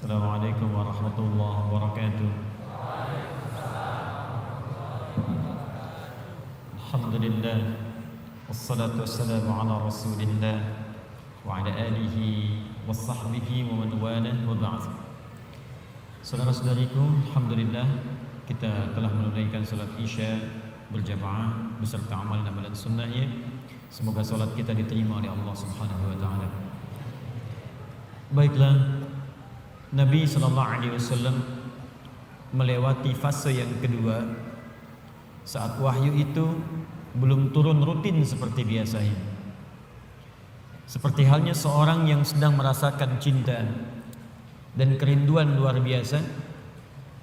Assalamualaikum warahmatullahi wabarakatuh. Alhamdulillah, wassalatu wassalamu ala rasulillah wa ala alihi wa sahbihi wa man walah wa ba'd. Saudara-saudariku, alhamdulillah kita telah menunaikan salat Isya berjamaah beserta amalan-amalan sunnahnya. Semoga salat kita diterima oleh Allah Subhanahu wa taala. Baiklah, Nabi SAW melewati fase yang kedua saat wahyu itu belum turun rutin seperti biasanya. Seperti halnya seorang yang sedang merasakan cinta dan kerinduan luar biasa,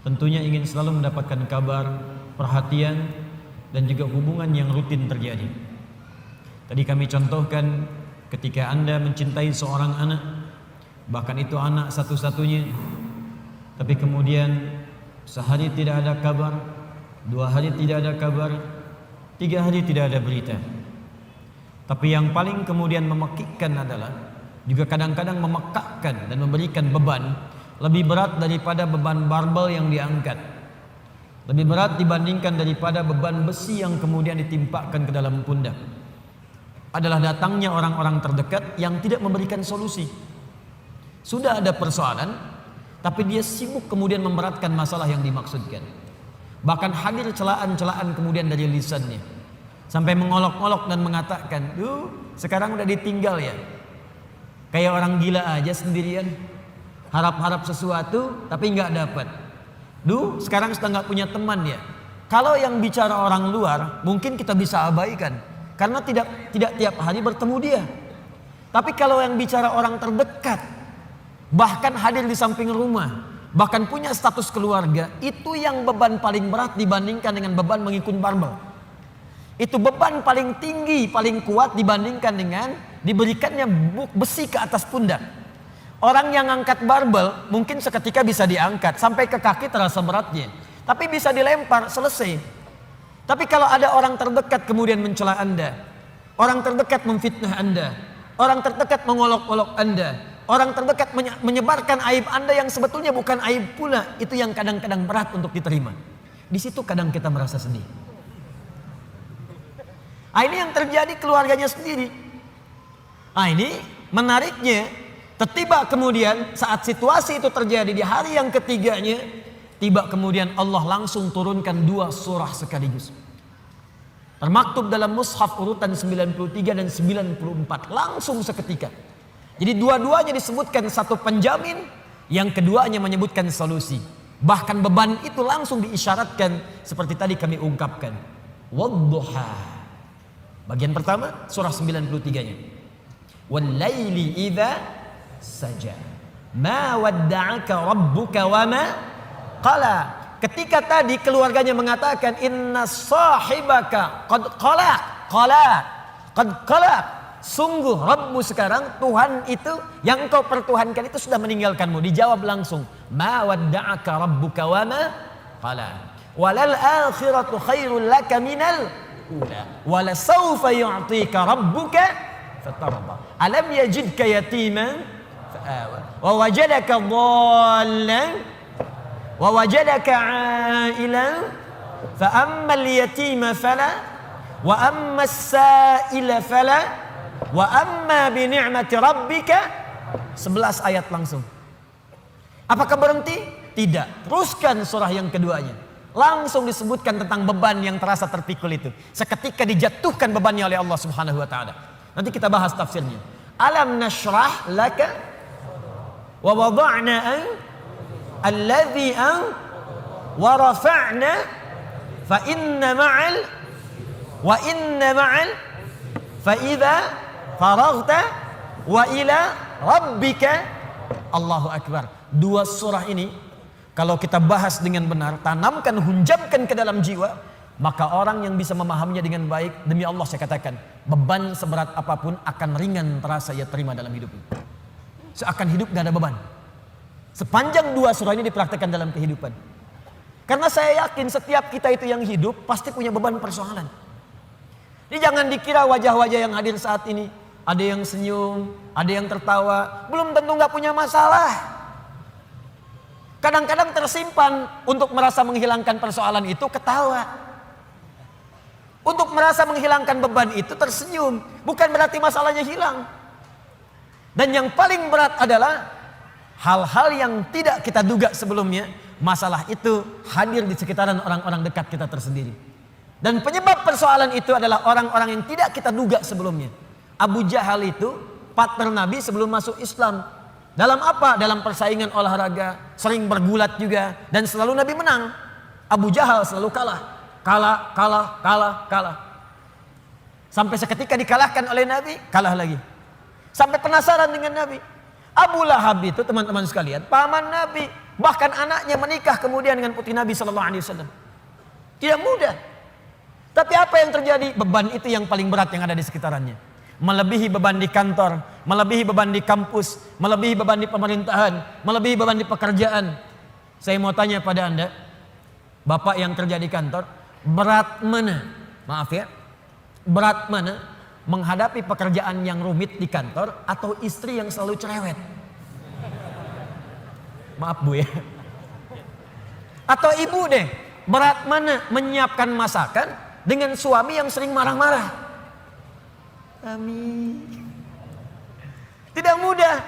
tentunya ingin selalu mendapatkan kabar, perhatian, dan juga hubungan yang rutin terjadi. Tadi kami contohkan ketika Anda mencintai seorang anak, bahkan itu anak satu-satunya, tapi kemudian sehari tidak ada kabar, 2 hari tidak ada kabar, 3 hari tidak ada berita. Tapi yang paling kemudian memekikkan adalah juga kadang-kadang memekakkan dan memberikan beban lebih berat daripada beban barbel yang diangkat, lebih berat dibandingkan daripada beban besi yang kemudian ditimpakan ke dalam pundak, adalah datangnya orang-orang terdekat yang tidak memberikan solusi. Sudah ada persoalan, tapi dia sibuk kemudian memberatkan masalah yang dimaksudkan. Bahkan hadir celaan-celaan kemudian dari lisannya, sampai mengolok-olok dan mengatakan, "Duh, sekarang udah ditinggal ya. Kayak orang gila aja sendirian. Harap-harap sesuatu tapi nggak dapat. Duh, sekarang sudah nggak punya teman ya." Kalau yang bicara orang luar, mungkin kita bisa abaikan karena tidak tiap hari bertemu dia. Tapi kalau yang bicara orang terdekat, bahkan hadir di samping rumah, bahkan punya status keluarga, itu yang beban paling berat dibandingkan dengan beban mengikut barbel. Itu beban paling tinggi, paling kuat dibandingkan dengan diberikannya besi ke atas pundak. Orang yang angkat barbel mungkin seketika bisa diangkat sampai ke kaki terasa beratnya, tapi bisa dilempar, selesai. Tapi kalau ada orang terdekat kemudian mencela Anda, orang terdekat memfitnah Anda, orang terdekat mengolok-olok Anda, orang terdekat menyebarkan aib Anda yang sebetulnya bukan aib pula, itu yang kadang-kadang berat untuk diterima. Di situ kadang kita merasa sedih. Ini yang terjadi keluarganya sendiri. Ini menariknya, tiba kemudian saat situasi itu terjadi di hari yang ketiganya, tiba kemudian Allah langsung turunkan 2 surah sekaligus. Termaktub dalam mushaf urutan 93 dan 94, langsung seketika. Jadi dua-duanya disebutkan satu penjamin, yang keduanya menyebutkan solusi. Bahkan beban itu langsung diisyaratkan seperti tadi kami ungkapkan. Wadduha. Bagian pertama surah 93-nya. Wal-laili idza saja. Ma wadda'aka rabbuka wa ma qala. Ketika tadi keluarganya mengatakan inna sahibaka qad qala. Sungguh Rabbmu sekarang, Tuhan itu yang engkau pertuhankan itu sudah meninggalkanmu. Dijawab langsung, ma wadda'aka rabbuka wa ma qala. Walal akhiratu khairul laka minal ula. Wala sawfa yu'tika rabbuka fatarda. Alam yajidka yatiman fa'awa. Wa wajadaka dhallan wa wajadaka 'ailan fa ammal yatima fala wa ammas sa'ila fala wa amma bi ni'mati rabbika. 11 ayat langsung. Apakah berhenti? Tidak. Teruskan surah yang keduanya. Langsung disebutkan tentang beban yang terasa terpikul itu. Seketika dijatuhkan bebannya oleh Allah Subhanahu wa taala. Nanti kita bahas tafsirnya. Alam nashrah laka wa wada'na alladhi wa rafa'na fa inna ma'al fa idza faraghta wa ila rabbika. Allahu akbar. 2 surah ini kalau kita bahas dengan benar, tanamkan, hunjamkan ke dalam jiwa, maka orang yang bisa memahaminya dengan baik, demi Allah saya katakan, beban seberat apapun akan ringan terasa ia terima dalam hidupnya. Seakan hidup gak ada beban. Sepanjang 2 surah ini dipraktekkan dalam kehidupan. Karena saya yakin setiap kita itu yang hidup pasti punya beban persoalan. Jadi jangan dikira wajah-wajah yang hadir saat ini, ada yang senyum, ada yang tertawa, belum tentu nggak punya masalah. Kadang-kadang tersimpan untuk merasa menghilangkan persoalan itu ketawa. Untuk merasa menghilangkan beban itu tersenyum. Bukan berarti masalahnya hilang. Dan yang paling berat adalah hal-hal yang tidak kita duga sebelumnya. Masalah itu hadir di sekitaran orang-orang dekat kita tersendiri. Dan penyebab persoalan itu adalah orang-orang yang tidak kita duga sebelumnya. Abu Jahal itu partner Nabi sebelum masuk Islam. Dalam apa? Dalam persaingan olahraga. Sering bergulat juga. Dan selalu Nabi menang. Abu Jahal selalu kalah. Kalah. Sampai seketika dikalahkan oleh Nabi, kalah lagi. Sampai penasaran dengan Nabi. Abu Lahab itu teman-teman sekalian, paman Nabi. Bahkan anaknya menikah kemudian dengan putri Nabi SAW. Tidak mudah. Tapi apa yang terjadi? Beban itu yang paling berat yang ada di sekitarannya. Melebihi beban di kantor, melebihi beban di kampus, melebihi beban di pemerintahan, melebihi beban di pekerjaan. Saya mau tanya pada Anda, Bapak yang kerja di kantor, berat mana? Maaf ya, berat mana menghadapi pekerjaan yang rumit di kantor atau istri yang selalu cerewet? Maaf Bu ya. Atau ibu deh, berat mana menyiapkan masakan dengan suami yang sering marah-marah? Amin. Tidak mudah.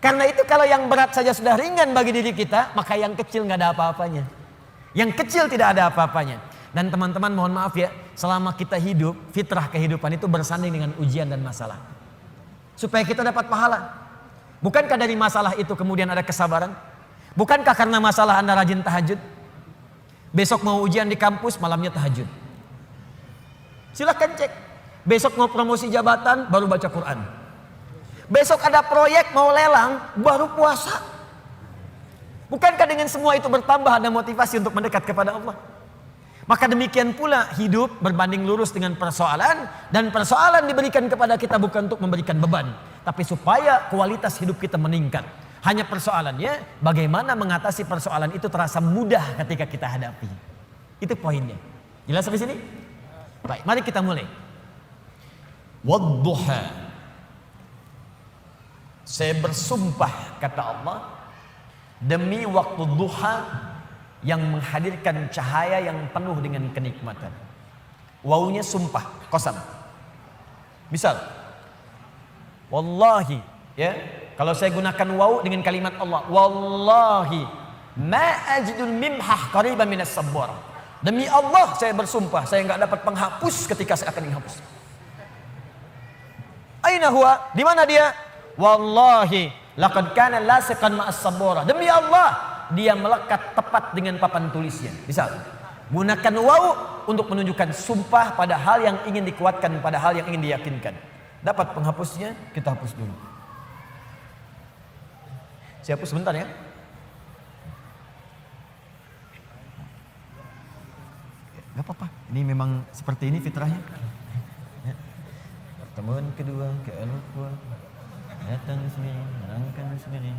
Karena itu kalau yang berat saja sudah ringan bagi diri kita, maka yang kecil nggak ada apa-apanya. Yang kecil tidak ada apa-apanya. Dan teman-teman mohon maaf ya, selama kita hidup, fitrah kehidupan itu bersanding dengan ujian dan masalah. Supaya kita dapat pahala. Bukankah dari masalah itu kemudian ada kesabaran? Bukankah karena masalah Anda rajin tahajud? Besok mau ujian di kampus, malamnya tahajud. Silahkan cek. Besok mau promosi jabatan, baru baca Quran. Besok ada proyek mau lelang, baru puasa. Bukankah dengan semua itu bertambah ada motivasi untuk mendekat kepada Allah? Maka demikian pula hidup berbanding lurus dengan persoalan. Dan persoalan diberikan kepada kita bukan untuk memberikan beban, tapi supaya kualitas hidup kita meningkat. Hanya persoalannya bagaimana mengatasi persoalan itu terasa mudah ketika kita hadapi. Itu poinnya. Jelas sampai sini? Baik, mari kita mulai. Wadduha. Saya bersumpah kata Allah demi waktu duha yang menghadirkan cahaya yang penuh dengan kenikmatan. Wawunya sumpah, qasam. Misal, wallahi, ya. Kalau saya gunakan waw dengan kalimat Allah, wallahi ma ajidul mimhah qariban minas sabbar. Demi Allah saya bersumpah, saya enggak dapat penghapus ketika saya akan menghapus. Aina huwa? Di mana dia? Wallahi laqad kana lasiqan ma'as sabara. Demi Allah dia melekat tepat dengan papan tulisnya. Misal, gunakan waw untuk menunjukkan sumpah pada hal yang ingin dikuatkan, pada hal yang ingin diyakinkan. Dapat penghapusnya, kita hapus dulu. Saya hapus sebentar ya. Gak apa-apa, ini memang seperti ini fitrahnya. Pertemuan kedua ke Al-Qur'an. Datang sendiri, menangkan sendiri,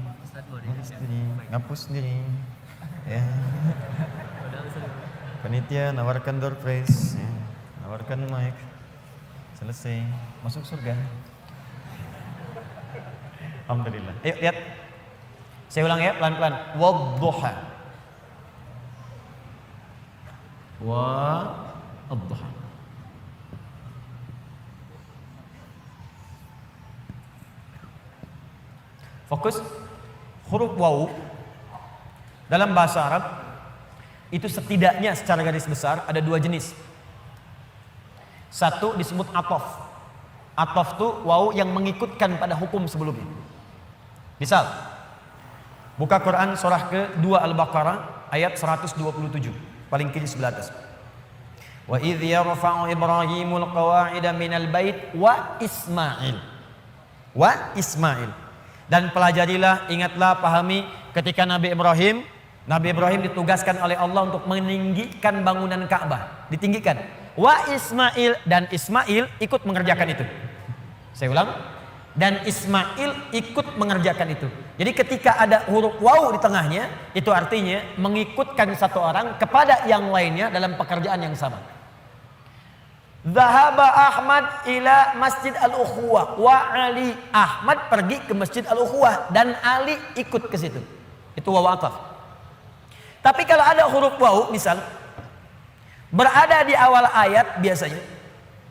ngapus sendiri, ya. Panitia nawarkan door prize, ya. Nawarkan mic, selesai, masuk surga. Alhamdulillah. Ayo lihat, saya ulang ya pelan-pelan. Wadduha, wadduha. Fokus. Huruf waw dalam bahasa Arab itu setidaknya secara garis besar ada dua jenis. Satu disebut atof. Atof itu waw yang mengikutkan pada hukum sebelumnya. Misal, buka Quran surah ke-2 Al-Baqarah ayat 127, paling kiri sebelah atas. Wa idh yarfa'u Ibrahimul qawa'ida minal bait wa Ismail. Wa Ismail. Dan pelajarilah, ingatlah, pahami ketika Nabi Ibrahim ditugaskan oleh Allah untuk meninggikan bangunan Ka'bah, ditinggikan. Wa Ismail, dan Ismail ikut mengerjakan itu. Saya ulang, dan Ismail ikut mengerjakan itu. Jadi ketika ada huruf waw di tengahnya, itu artinya mengikutkan satu orang kepada yang lainnya dalam pekerjaan yang sama. Zahaba Ahmad ila Masjid Al-Ukhuwah wa Ali. Ahmad pergi ke Masjid Al-Ukhuwah dan Ali ikut ke situ. Itu waw ataf. Tapi kalau ada huruf waw misal berada di awal ayat biasanya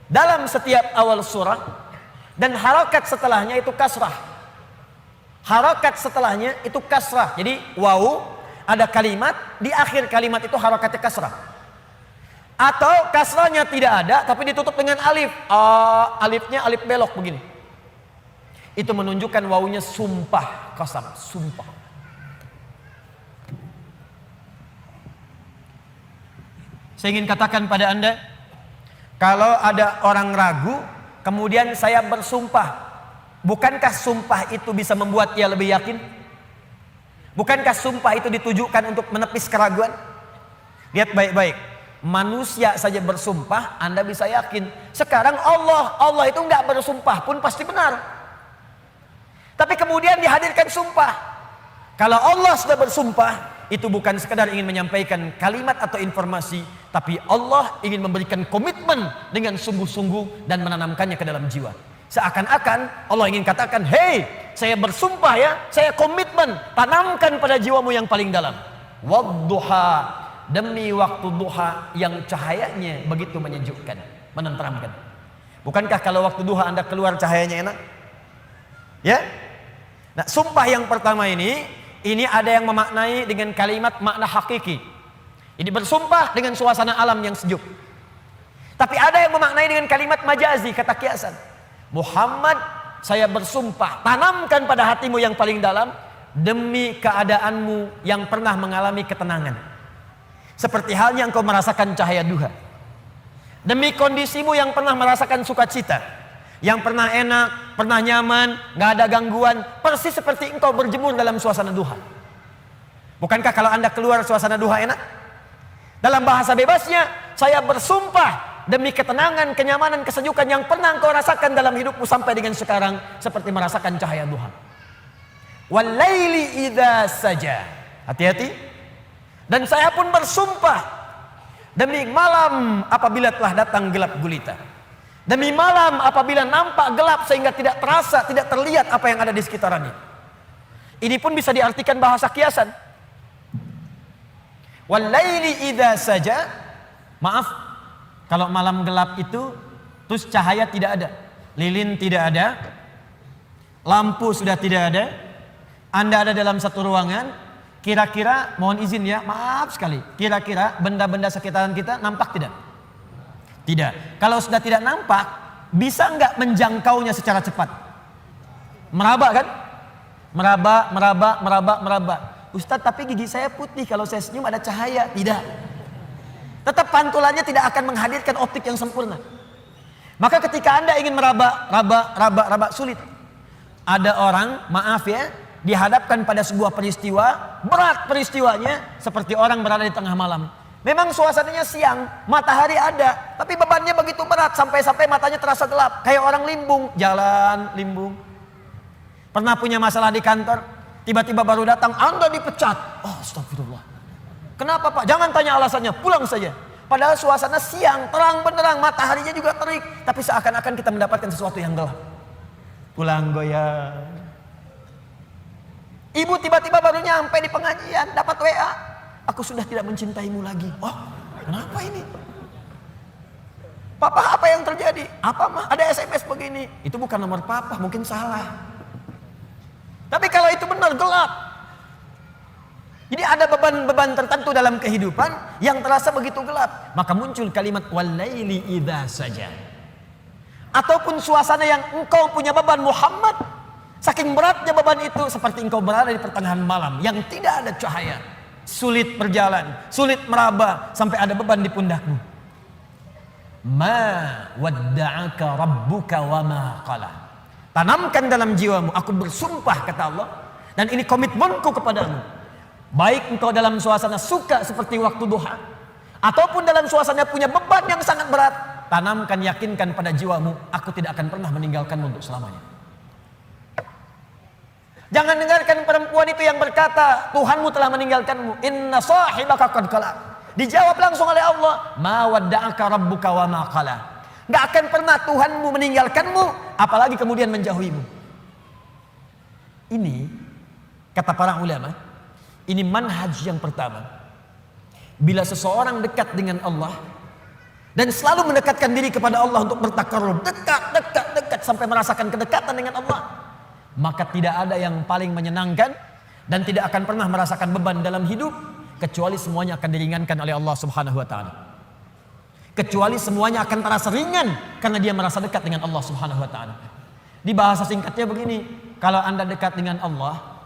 dalam setiap awal surah dan harakat setelahnya itu kasrah. Harakat setelahnya itu kasrah. Jadi waw ada kalimat, di akhir kalimat itu harakatnya kasrah. Atau kasrahnya tidak ada tapi ditutup dengan alif. Alifnya alif belok begini. Itu menunjukkan wawunya sumpah, qasam, sumpah. Saya ingin katakan pada Anda, kalau ada orang ragu, kemudian saya bersumpah, bukankah sumpah itu bisa membuat ia lebih yakin? Bukankah sumpah itu ditujukan untuk menepis keraguan? Lihat baik-baik, manusia saja bersumpah, Anda bisa yakin. Sekarang Allah itu enggak bersumpah pun pasti benar. Tapi kemudian dihadirkan sumpah. Kalau Allah sudah bersumpah, itu bukan sekedar ingin menyampaikan kalimat atau informasi, tapi Allah ingin memberikan komitmen dengan sungguh-sungguh dan menanamkannya ke dalam jiwa. Seakan-akan Allah ingin katakan, hei, saya bersumpah ya, saya komitmen, tanamkan pada jiwamu yang paling dalam. Wadduha, demi waktu duha yang cahayanya begitu menyejukkan, menenteramkan. Bukankah kalau waktu duha Anda keluar cahayanya enak? Ya? Nah, sumpah yang pertama ini ada yang memaknai dengan kalimat makna hakiki. Ini bersumpah dengan suasana alam yang sejuk. Tapi ada yang memaknai dengan kalimat majazi, kata kiasan. Muhammad, saya bersumpah, tanamkan pada hatimu yang paling dalam demi keadaanmu yang pernah mengalami ketenangan. Seperti halnya engkau merasakan cahaya duha. Demi kondisimu yang pernah merasakan sukacita, yang pernah enak, pernah nyaman, gak ada gangguan, persis seperti engkau berjemur dalam suasana duha. Bukankah kalau Anda keluar suasana duha enak? Dalam bahasa bebasnya, saya bersumpah demi ketenangan, kenyamanan, kesejukan yang pernah engkau rasakan dalam hidupmu sampai dengan sekarang, seperti merasakan cahaya duha. Walaili idza saja. Hati-hati. Dan saya pun bersumpah demi malam apabila telah datang gelap gulita. Demi malam apabila nampak gelap sehingga tidak terasa, tidak terlihat apa yang ada di sekitarannya. Ini pun bisa diartikan bahasa kiasan. Walaili idza saja. Maaf, kalau malam gelap itu terus cahaya tidak ada, lilin tidak ada, lampu sudah tidak ada, Anda ada dalam satu ruangan, kira-kira mohon izin ya, maaf sekali, kira-kira benda-benda sekitaran kita nampak tidak? Tidak. Kalau sudah tidak nampak, bisa enggak menjangkaunya secara cepat? Meraba kan? Meraba. Ustadz, tapi gigi saya putih, kalau saya senyum ada cahaya. Tidak. Tetap pantulannya tidak akan menghadirkan optik yang sempurna. Maka ketika Anda ingin meraba, sulit. Ada orang, maaf ya, dihadapkan pada sebuah peristiwa, berat peristiwanya, seperti orang berada di tengah malam. Memang suasananya siang, matahari ada, tapi bebannya begitu berat sampai-sampai matanya terasa gelap, kayak orang limbung, jalan limbung. Pernah punya masalah di kantor, tiba-tiba baru datang, Anda dipecat. Oh, astagfirullah. Kenapa Pak? Jangan tanya alasannya, pulang saja. Padahal suasana siang, terang benderang, mataharinya juga terik, tapi seakan-akan kita mendapatkan sesuatu yang gelap. Pulang goyang. Ibu tiba-tiba baru nyampe di pengajian, dapat WA. Aku sudah tidak mencintaimu lagi. Oh, kenapa ini? Papa, apa yang terjadi? Apa mah? Ada SMS begini. Itu bukan nomor papa, mungkin salah. Tapi kalau itu benar, gelap. Jadi ada beban-beban tertentu dalam kehidupan yang terasa begitu gelap. Maka muncul kalimat walaili idza saja. Ataupun suasana yang engkau punya beban Muhammad. Saking beratnya beban itu seperti engkau berada di pertengahan malam yang tidak ada cahaya. Sulit berjalan, sulit meraba sampai ada beban di pundakmu. Ma wadda'aka rabbuka wa ma qala. Tanamkan dalam jiwamu, aku bersumpah kata Allah, dan ini komitmenku kepadamu. Baik engkau dalam suasana suka seperti waktu duha, ataupun dalam suasana punya beban yang sangat berat, tanamkan, yakinkan pada jiwamu, aku tidak akan pernah meninggalkanmu untuk selamanya. Jangan dengarkan perempuan itu yang berkata, Tuhanmu telah meninggalkanmu. Inna sahibaka qad qala. Dijawab langsung oleh Allah, ma wadda'aka rabbuka wa ma qala. Gak akan pernah Tuhanmu meninggalkanmu, apalagi kemudian menjauhimu. Ini kata para ulama, ini manhaj yang pertama Bila seseorang dekat dengan Allah dan selalu mendekatkan diri kepada Allah untuk bertakarrub, dekat sampai merasakan kedekatan dengan Allah, maka tidak ada yang paling menyenangkan dan tidak akan pernah merasakan beban dalam hidup kecuali semuanya akan diringankan oleh Allah Subhanahu wa taala. Kecuali semuanya akan terasa ringan karena dia merasa dekat dengan Allah Subhanahu wa taala. Di bahasa singkatnya begini, kalau Anda dekat dengan Allah,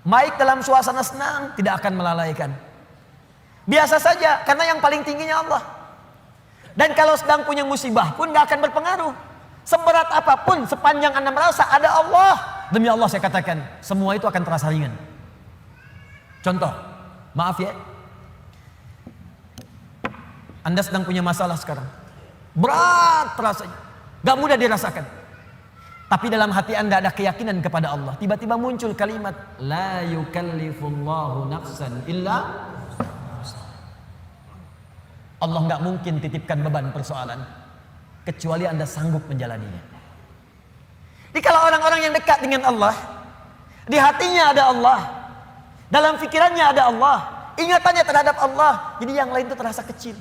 baik dalam suasana senang tidak akan melalaikan. Biasa saja karena yang paling tingginya Allah. Dan kalau sedang punya musibah pun gak akan berpengaruh. Seberat apapun sepanjang Anda merasa ada Allah, demi Allah saya katakan semua itu akan terasa ringan. Contoh, maaf ya, Anda sedang punya masalah sekarang, berat rasanya, gak mudah dirasakan. Tapi dalam hati Anda ada keyakinan kepada Allah. Tiba-tiba muncul kalimat la yukallifullahu nafsan illa. Allah nggak mungkin titipkan beban persoalan kecuali Anda sanggup menjalaninya. Jadi kalau orang-orang yang dekat dengan Allah, di hatinya ada Allah, dalam pikirannya ada Allah, ingatannya terhadap Allah, jadi yang lain itu terasa kecil.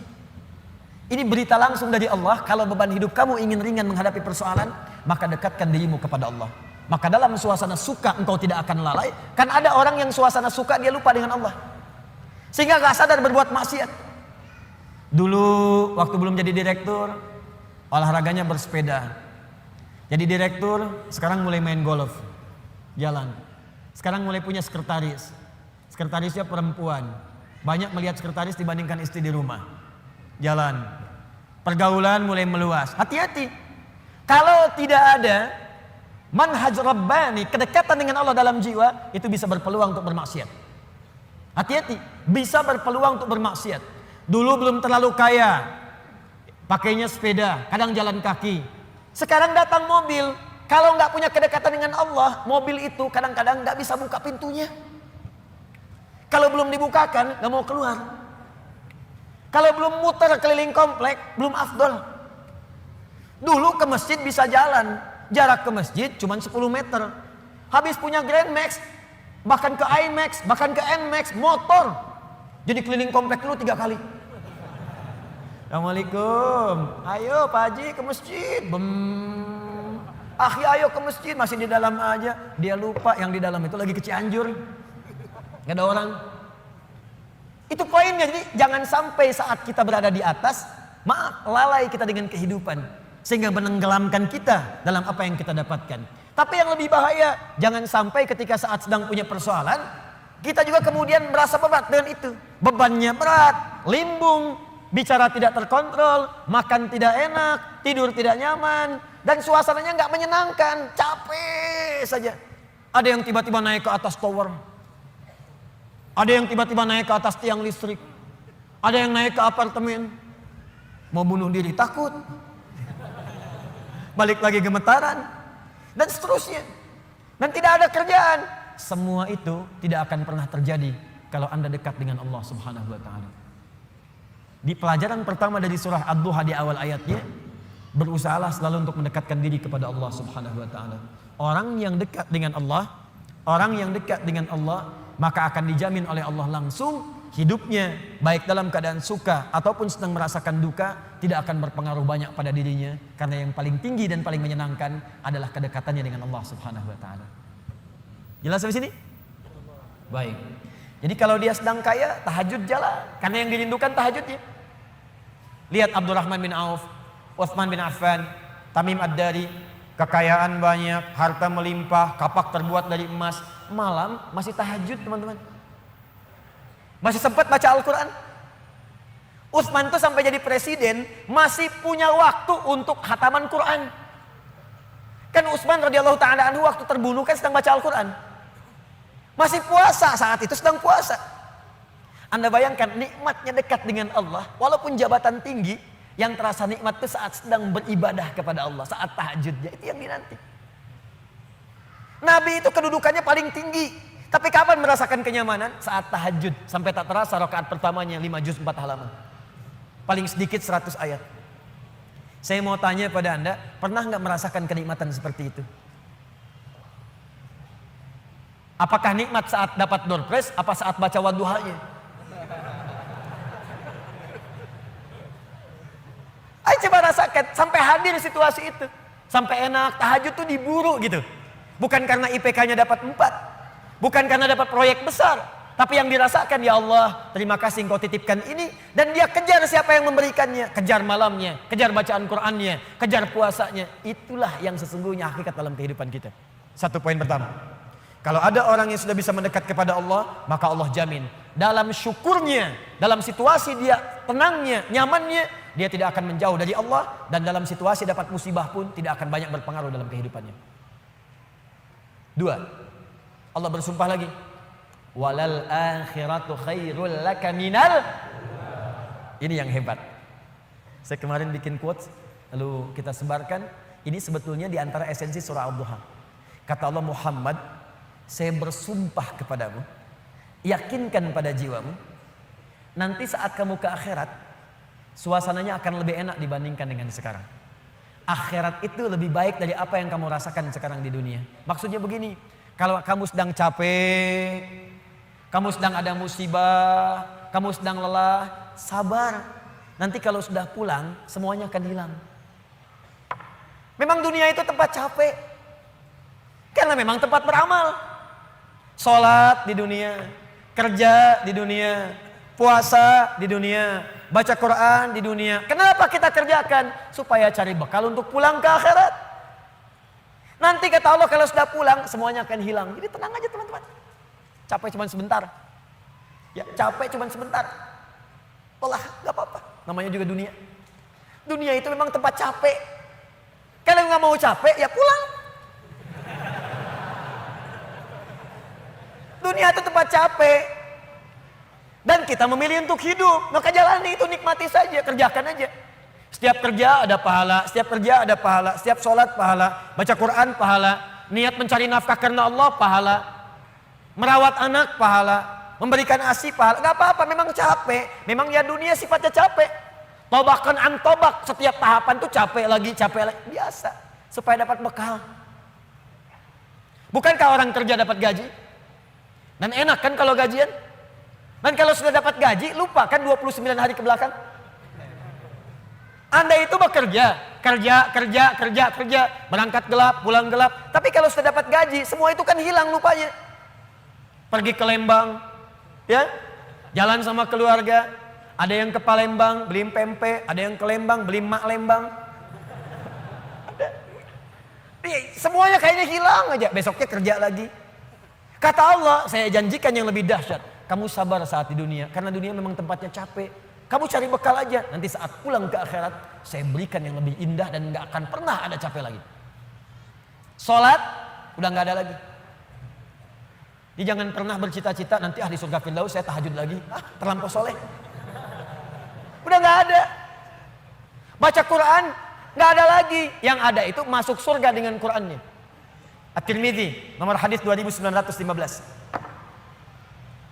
Ini berita langsung dari Allah. Kalau beban hidup kamu ingin ringan menghadapi persoalan, maka dekatkan dirimu kepada Allah. Maka dalam suasana suka engkau tidak akan lalai. Kan ada orang yang suasana suka dia lupa dengan Allah, sehingga gak sadar berbuat maksiat. Dulu waktu belum jadi direktur, olahraganya bersepeda. Jadi direktur, sekarang mulai main golf, jalan. Sekarang mulai punya sekretaris. Sekretarisnya perempuan. Banyak melihat sekretaris dibandingkan istri di rumah. Jalan. Pergaulan mulai meluas. Hati-hati. Kalau tidak ada manhaj rabbani, kedekatan dengan Allah dalam jiwa, itu bisa berpeluang untuk bermaksiat. Hati-hati, bisa berpeluang untuk bermaksiat. Dulu belum terlalu kaya, pakainya sepeda, kadang jalan kaki. Sekarang datang mobil. Kalau nggak punya kedekatan dengan Allah, mobil itu kadang-kadang nggak bisa buka pintunya. Kalau belum dibukakan, nggak mau keluar. Kalau belum muter keliling komplek, belum afdol. Dulu ke masjid bisa jalan, jarak ke masjid cuma 10 meter. Habis punya Grand Max, bahkan ke IMAX, bahkan ke NMAX, motor. Jadi keliling komplek dulu 3 kali. Assalamualaikum. Ayo Pak Haji ke masjid. Ayo ke masjid, masih di dalam aja. Dia lupa yang di dalam itu lagi ke Cianjur. Gak ada orang. Itu poinnya. Jadi jangan sampai saat kita berada di atas, lalai kita dengan kehidupan, sehingga menenggelamkan kita dalam apa yang kita dapatkan. Tapi yang lebih bahaya, jangan sampai ketika saat sedang punya persoalan, kita juga kemudian merasa berat dengan itu. Bebannya berat, limbung, bicara tidak terkontrol, makan tidak enak, tidur tidak nyaman, dan suasananya nggak menyenangkan, capek saja. Ada yang tiba-tiba naik ke atas tower, ada yang tiba-tiba naik ke atas tiang listrik, ada yang naik ke apartemen, mau bunuh diri takut, balik lagi gemetaran, dan seterusnya. Dan tidak ada kerjaan. Semua itu tidak akan pernah terjadi kalau Anda dekat dengan Allah Subhanahu wa taala. Di pelajaran pertama dari surah Ad-Duha di awal ayatnya, berusahalah selalu untuk mendekatkan diri kepada Allah Subhanahu wa taala. Orang yang dekat dengan Allah, maka akan dijamin oleh Allah langsung hidupnya, baik dalam keadaan suka ataupun sedang merasakan duka, tidak akan berpengaruh banyak pada dirinya, karena yang paling tinggi dan paling menyenangkan adalah kedekatannya dengan Allah Subhanahu wa taala. Jelas sampai sini? Baik. Jadi kalau dia sedang kaya, tahajud jalan, karena yang dirindukan tahajudnya. Lihat Abdurrahman bin Auf, Utsman bin Affan, Tamim Ad-Dari, kekayaan banyak, harta melimpah, kapak terbuat dari emas, malam masih tahajud teman-teman. Masih sempat baca Al-Quran. Utsman tuh sampai jadi presiden masih punya waktu untuk khataman Quran. Kan Utsman radhiyallahu taala anhu waktu terbunuh kan sedang baca Al-Quran. Masih puasa, saat itu sedang puasa. Anda bayangkan nikmatnya dekat dengan Allah, walaupun jabatan tinggi, yang terasa nikmat itu saat sedang beribadah kepada Allah, saat tahajudnya, itu yang dinanti. Nabi itu kedudukannya paling tinggi, tapi kapan merasakan kenyamanan? Saat tahajud, sampai tak terasa rakaat pertamanya 5 juz 4 halaman. Paling sedikit 100 ayat. Saya mau tanya pada Anda, pernah nggak merasakan kenikmatan seperti itu? Apakah nikmat saat dapat door prize, apa saat baca wadduhanya? sampai hadir situasi itu. Sampai enak, tahajud tuh diburu gitu. Bukan karena IPK-nya dapat 4. Bukan karena dapat proyek besar. Tapi yang dirasakan, ya Allah, terima kasih engkau titipkan ini. Dan dia kejar siapa yang memberikannya. Kejar malamnya, kejar bacaan Qur'annya, kejar puasanya. Itulah yang sesungguhnya hakikat dalam kehidupan kita. Satu poin pertama. Kalau ada orang yang sudah bisa mendekat kepada Allah, maka Allah jamin. Dalam syukurnya, dalam situasi dia tenangnya, nyamannya, dia tidak akan menjauh dari Allah. Dan dalam situasi dapat musibah pun tidak akan banyak berpengaruh dalam kehidupannya. 2. Allah bersumpah lagi. Walal akhiratu khairul laka minal. Ini yang hebat. Saya kemarin bikin quotes, lalu kita sebarkan. Ini sebetulnya di antara esensi surah Ad-Duha. Kata Allah, Muhammad, saya bersumpah kepadamu, yakinkan pada jiwamu, nanti saat kamu ke akhirat, suasananya akan lebih enak dibandingkan dengan sekarang. Akhirat itu lebih baik dari apa yang kamu rasakan sekarang di dunia. Maksudnya begini, kalau kamu sedang capek, kamu sedang ada musibah, kamu sedang lelah, sabar. Nanti kalau sudah pulang, semuanya akan hilang. Memang dunia itu tempat capek, karena memang tempat beramal. Sholat di dunia, kerja di dunia, puasa di dunia, baca Quran di dunia. Kenapa kita kerjakan? Supaya cari bekal untuk pulang ke akhirat. Nanti kata Allah kalau sudah pulang semuanya akan hilang. Jadi tenang aja teman-teman. Capek cuma sebentar. Ya, capek cuma sebentar. Lelah, gak apa-apa. Namanya juga dunia. Dunia itu memang tempat capek. Kalau nggak mau capek ya pulang. Dunia itu tempat capek. Dan kita memilih untuk hidup. Maka jalani itu, nikmati saja, kerjakan aja. Setiap kerja ada pahala, setiap kerja ada pahala, setiap sholat pahala, baca Quran pahala, niat mencari nafkah karena Allah pahala, merawat anak pahala, memberikan ASI pahala. Gak apa-apa, memang capek. Memang ya dunia sifatnya capek. Tobakan an tobak, setiap tahapan tuh capek lagi, biasa. Supaya dapat bekal. Bukankah orang kerja dapat gaji? Dan enak kan kalau gajian? Dan kalau sudah dapat gaji, lupa kan 29 hari ke belakang? Anda itu bekerja, kerja, berangkat gelap, pulang gelap. Tapi kalau sudah dapat gaji, semua itu kan hilang lupanya. Pergi ke Lembang, ya, jalan sama keluarga. Ada yang ke Palembang, beli pempek. Ada yang ke Lembang, beli mak Lembang. Ada. Semuanya kayaknya hilang aja. Besoknya kerja lagi. Kata Allah, saya janjikan yang lebih dahsyat. Kamu sabar saat di dunia, karena dunia memang tempatnya capek. Kamu cari bekal aja. Nanti saat pulang ke akhirat, saya berikan yang lebih indah dan gak akan pernah ada capek lagi. Sholat, udah gak ada lagi. Jadi jangan pernah bercita-cita nanti di surga Firdaus saya tahajud lagi. Terlampau soleh. Udah gak ada. Baca Quran, gak ada lagi. Yang ada itu masuk surga dengan Qurannya. At-Tirmidzi, nomor hadis 2915.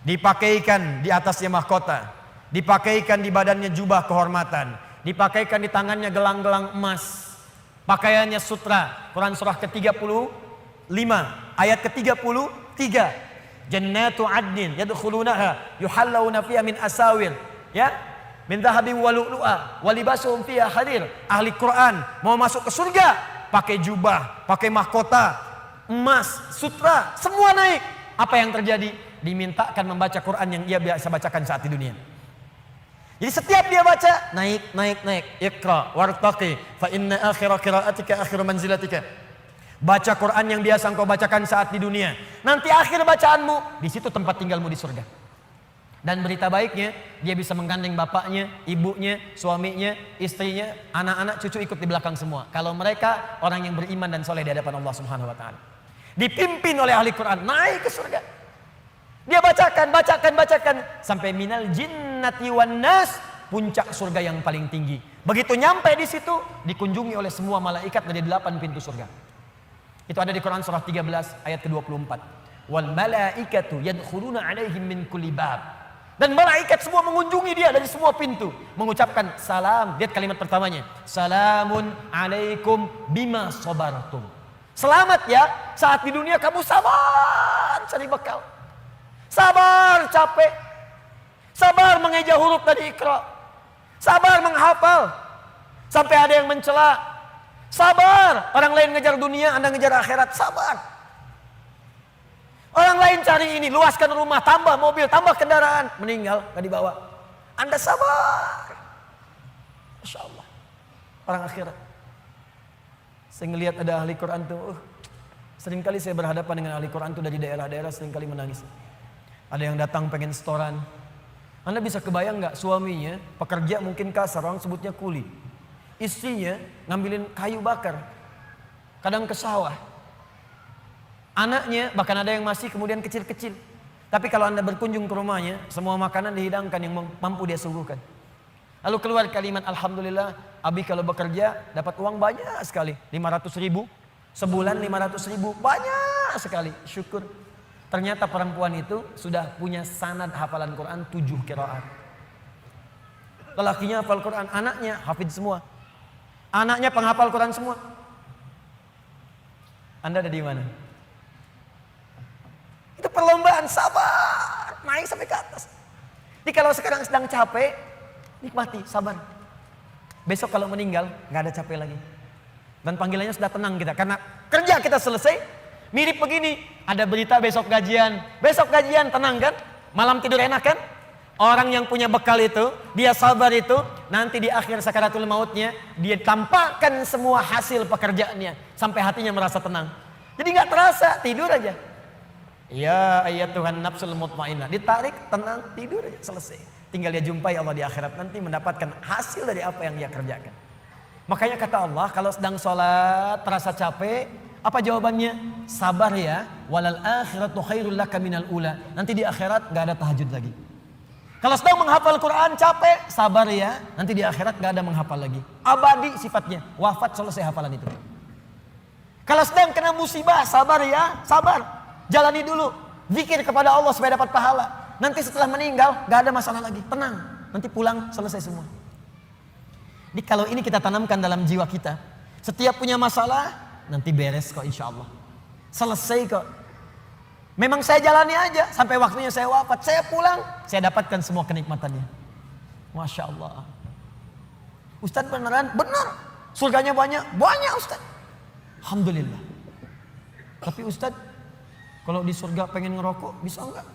Dipakaikan di atasnya mahkota, dipakaikan di badannya jubah kehormatan, dipakaikan di tangannya gelang-gelang emas, pakaiannya sutra. Quran surah ke-35 ayat ke-33. Jannatu adnin yadkhulunaha yuhallawna fiha min asawir, ya, min dhahabin wa lu'lu'a wa libasuhum fiha harir. Ahli Quran mau masuk ke surga pakai jubah, pakai mahkota, emas, sutra, semua naik. Apa yang terjadi? Dimintakan membaca Quran yang ia biasa bacakan saat di dunia. Jadi setiap dia baca, naik. Iqra wartaqi fa inna akhira qiraatika akhiru manzilatika. Baca Quran yang biasa engkau bacakan saat di dunia. Nanti akhir bacaanmu, di situ tempat tinggalmu di surga. Dan berita baiknya, dia bisa menggandeng bapaknya, ibunya, suaminya, istrinya, anak-anak, cucu ikut di belakang semua. Kalau mereka orang yang beriman dan soleh di hadapan Allah Subhanahu wa taala. Dipimpin oleh ahli Quran, naik ke surga. Dia bacakan sampai minal jinnati wan nas, puncak surga yang paling tinggi. Begitu nyampe di situ, dikunjungi oleh semua malaikat dari 8 pintu surga. Itu ada di Quran surah 13 ayat ke-24. Wal malaikatu yadkhuluna alaihim min kulli bab. Dan malaikat semua mengunjungi dia dari semua pintu, mengucapkan salam. Lihat kalimat pertamanya, salamun alaikum bima sabartum. Selamat ya, saat di dunia kamu sabar cari bekal. Sabar capek. Sabar mengeja huruf dari Iqra. Sabar menghafal. Sampai ada yang mencela. Sabar. Orang lain ngejar dunia, Anda ngejar akhirat. Sabar. Orang lain cari ini, luaskan rumah, tambah mobil, tambah kendaraan. Meninggal, gak dibawa. Anda sabar. Masya Allah. Orang akhirat. Saya ngelihat ada ahli Quran tuh. Seringkali saya berhadapan dengan ahli Quran tuh dari daerah-daerah, seringkali menangis. Ada yang datang pengen setoran. Anda bisa kebayang gak suaminya, pekerja mungkin kasar, orang sebutnya kuli. Istrinya ngambilin kayu bakar. Kadang ke sawah. Anaknya bahkan ada yang masih kemudian kecil-kecil. Tapi kalau Anda berkunjung ke rumahnya, semua makanan dihidangkan yang mampu dia suguhkan. Lalu keluar kalimat, alhamdulillah, Abi kalau bekerja dapat uang banyak sekali. 500.000, sebulan 500.000, banyak sekali. Syukur. Ternyata perempuan itu sudah punya sanad hafalan Quran 7 qiraat. Lelakinya hafal Quran, anaknya hafid semua. Anaknya penghafal Quran semua. Anda ada di mana? Itu perlombaan, sabar, naik sampai ke atas. Jadi kalau sekarang sedang capek, nikmati, sabar. Besok kalau meninggal, nggak ada capek lagi. Dan panggilannya sudah tenang kita, karena kerja kita selesai. Mirip begini, ada berita besok gajian, tenang kan? Malam tidur enak kan? Orang yang punya bekal itu, dia sabar itu, nanti di akhir sakaratul mautnya, dia tampakkan semua hasil pekerjaannya, sampai hatinya merasa tenang. Jadi nggak terasa, tidur aja. Ya ayat Tuhan nafsul mutmainnah, ditarik, tenang, tidur aja, selesai. Tinggal dia jumpai Allah di akhirat nanti mendapatkan hasil dari apa yang dia kerjakan. Makanya kata Allah, kalau sedang sholat terasa capek, apa jawabannya? Sabar ya, walal akhiratu khairul laka minal ula. Nanti di akhirat gak ada tahajud lagi. Kalau sedang menghafal Quran capek, sabar ya, nanti di akhirat gak ada menghafal lagi. Abadi sifatnya, wafat selesai hafalan itu. Kalau sedang kena musibah, sabar ya, sabar. Jalani dulu, zikir kepada Allah supaya dapat pahala. Nanti setelah meninggal gak ada masalah lagi, tenang. Nanti pulang selesai semua. Jadi kalau ini kita tanamkan dalam jiwa kita, setiap punya masalah, nanti beres kok insya Allah. Selesai kok. Memang saya jalani aja sampai waktunya saya wafat. Saya pulang, saya dapatkan semua kenikmatannya. Masya Allah. Ustadz beneran? Benar. Surganya banyak? Banyak Ustadz. Alhamdulillah. Tapi Ustadz, kalau di surga pengen ngerokok, bisa enggak?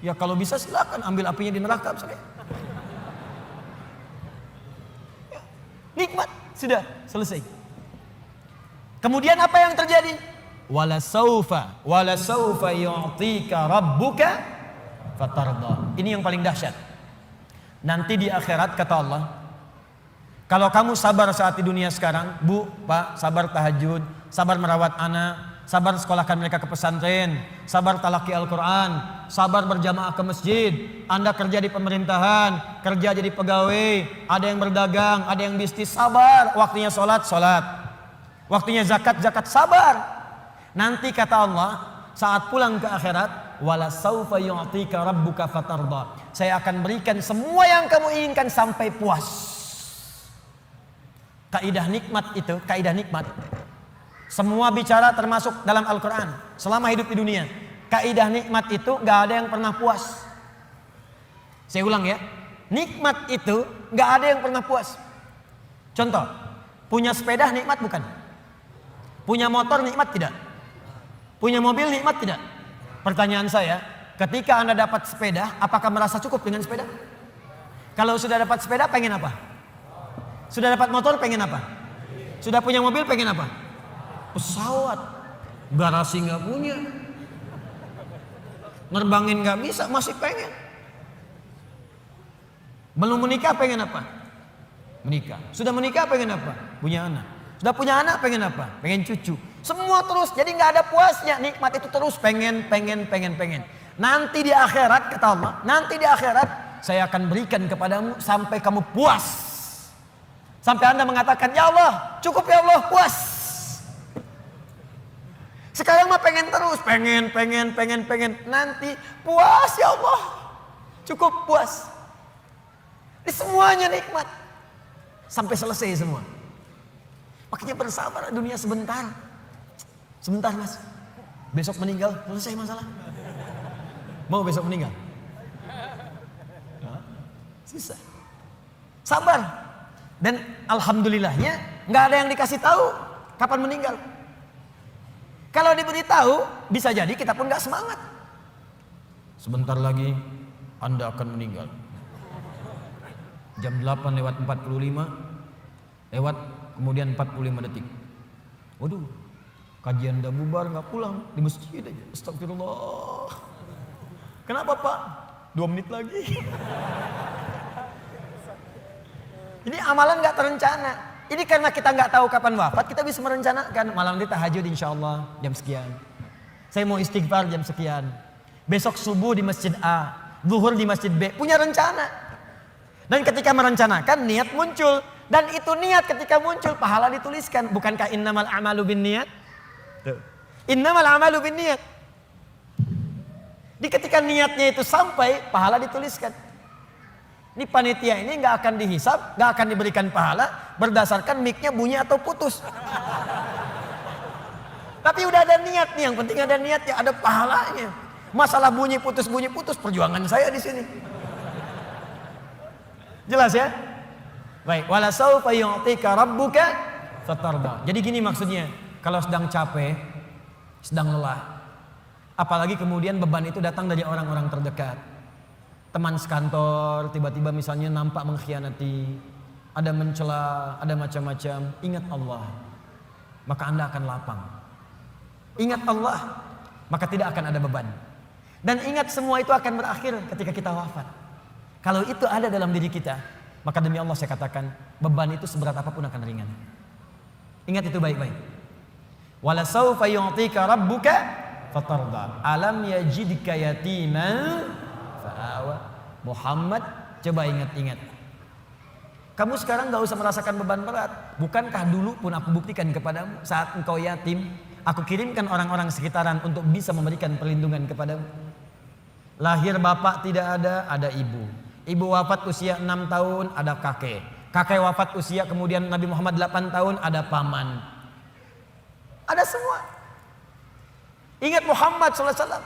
Ya kalau bisa silakan ambil apinya di neraka misalnya. Ya, nikmat, sudah selesai. Kemudian apa yang terjadi? Wala saufa yu'tika rabbuka fatarda. Ini yang paling dahsyat. Nanti di akhirat kata Allah, kalau kamu sabar saat di dunia sekarang, Bu, Pak, sabar tahajud, sabar merawat anak, sabar sekolahkan mereka ke pesantren, sabar talaki Al-Quran, sabar berjamaah ke masjid, Anda kerja di pemerintahan, kerja jadi pegawai, ada yang berdagang, ada yang bisnis, sabar, waktunya sholat, waktunya zakat, sabar. Nanti kata Allah, saat pulang ke akhirat, wala saufa yu'tika rabbuka fatarda. Saya akan berikan semua yang kamu inginkan sampai puas. Kaidah nikmat itu, kaidah nikmat. Semua bicara termasuk dalam Al-Quran. Selama hidup di dunia, kaidah nikmat itu gak ada yang pernah puas. Saya ulang ya, nikmat itu gak ada yang pernah puas. Contoh, punya sepeda nikmat bukan? Punya motor nikmat tidak? Punya mobil nikmat tidak? Pertanyaan saya, ketika Anda dapat sepeda, apakah merasa cukup dengan sepeda? Kalau sudah dapat sepeda, pengen apa? Sudah dapat motor, pengen apa? Sudah punya mobil, pengen apa? Pesawat. Garasi nggak punya. Nerbangin nggak bisa, masih pengen. Belum menikah, pengen apa? Menikah. Sudah menikah, pengen apa? Punya anak. Sudah punya anak, pengen apa? Pengen cucu. Semua terus, jadi nggak ada puasnya. Nikmat itu terus pengen. Nanti di akhirat kata Allah, nanti di akhirat saya akan berikan kepadamu sampai kamu puas. Sampai Anda mengatakan, ya Allah, cukup ya Allah, puas. Sekarang mah pengen terus, pengen. Nanti puas ya Allah, cukup puas. Ini semuanya nikmat sampai selesai semua. Makanya bersabar, dunia sebentar. Sebentar mas, besok meninggal, selesai masalah. Mau besok meninggal? Susah. Sabar. Dan alhamdulillahnya nggak ada yang dikasih tahu kapan meninggal. Kalau diberitahu, bisa jadi kita pun nggak semangat. Sebentar lagi Anda akan meninggal. Jam 8 lewat 45, lewat kemudian 45 detik. Waduh, kajian udah bubar nggak pulang di masjid aja. Astagfirullah. Kenapa Pak? 2 menit lagi. Ini amalan nggak terencana. Ini karena kita nggak tahu kapan wafat, kita bisa merencanakan malam ini tahajud insya Allah jam sekian. Saya mau istighfar jam sekian. Besok subuh di masjid A, zuhur di masjid B. Punya rencana. Dan ketika merencanakan niat muncul. Dan itu niat ketika muncul pahala dituliskan. Bukankah innamal a'malu binniyat? Innamal a'malu binniyat. Di ketika niatnya itu sampai, pahala dituliskan. Ini panitia ini nggak akan dihisab, nggak akan diberikan pahala berdasarkan mic-nya bunyi atau putus. Tapi udah ada niat nih, yang penting ada niatnya, ada pahalanya. Masalah bunyi putus perjuangan saya di sini. Jelas ya? Baik, wala saufa yu'tika rabbuka fatarda. Jadi gini maksudnya, kalau sedang capek, sedang lelah, apalagi kemudian beban itu datang dari orang-orang terdekat. Teman sekantor tiba-tiba misalnya nampak mengkhianati, ada mencela, ada macam-macam. Ingat Allah, maka Anda akan lapang. Ingat Allah, maka tidak akan ada beban. Dan ingat semua itu akan berakhir ketika kita wafat. Kalau itu ada dalam diri kita, maka demi Allah saya katakan, beban itu seberat apapun akan ringan. Ingat itu baik-baik. Wala saufa yu'tika rabbuka fatarda. Alam yajidka yatiman fa'awa. Muhammad, coba ingat-ingat. Kamu sekarang gak usah merasakan beban berat. Bukankah dulu pun aku buktikan kepadamu saat engkau yatim, aku kirimkan orang-orang sekitaran untuk bisa memberikan perlindungan kepadamu. Lahir bapak tidak ada ibu. Ibu wafat usia 6 tahun, ada kakek. Kakek wafat usia kemudian Nabi Muhammad 8 tahun, ada paman. Ada semua. Ingat Muhammad SAW.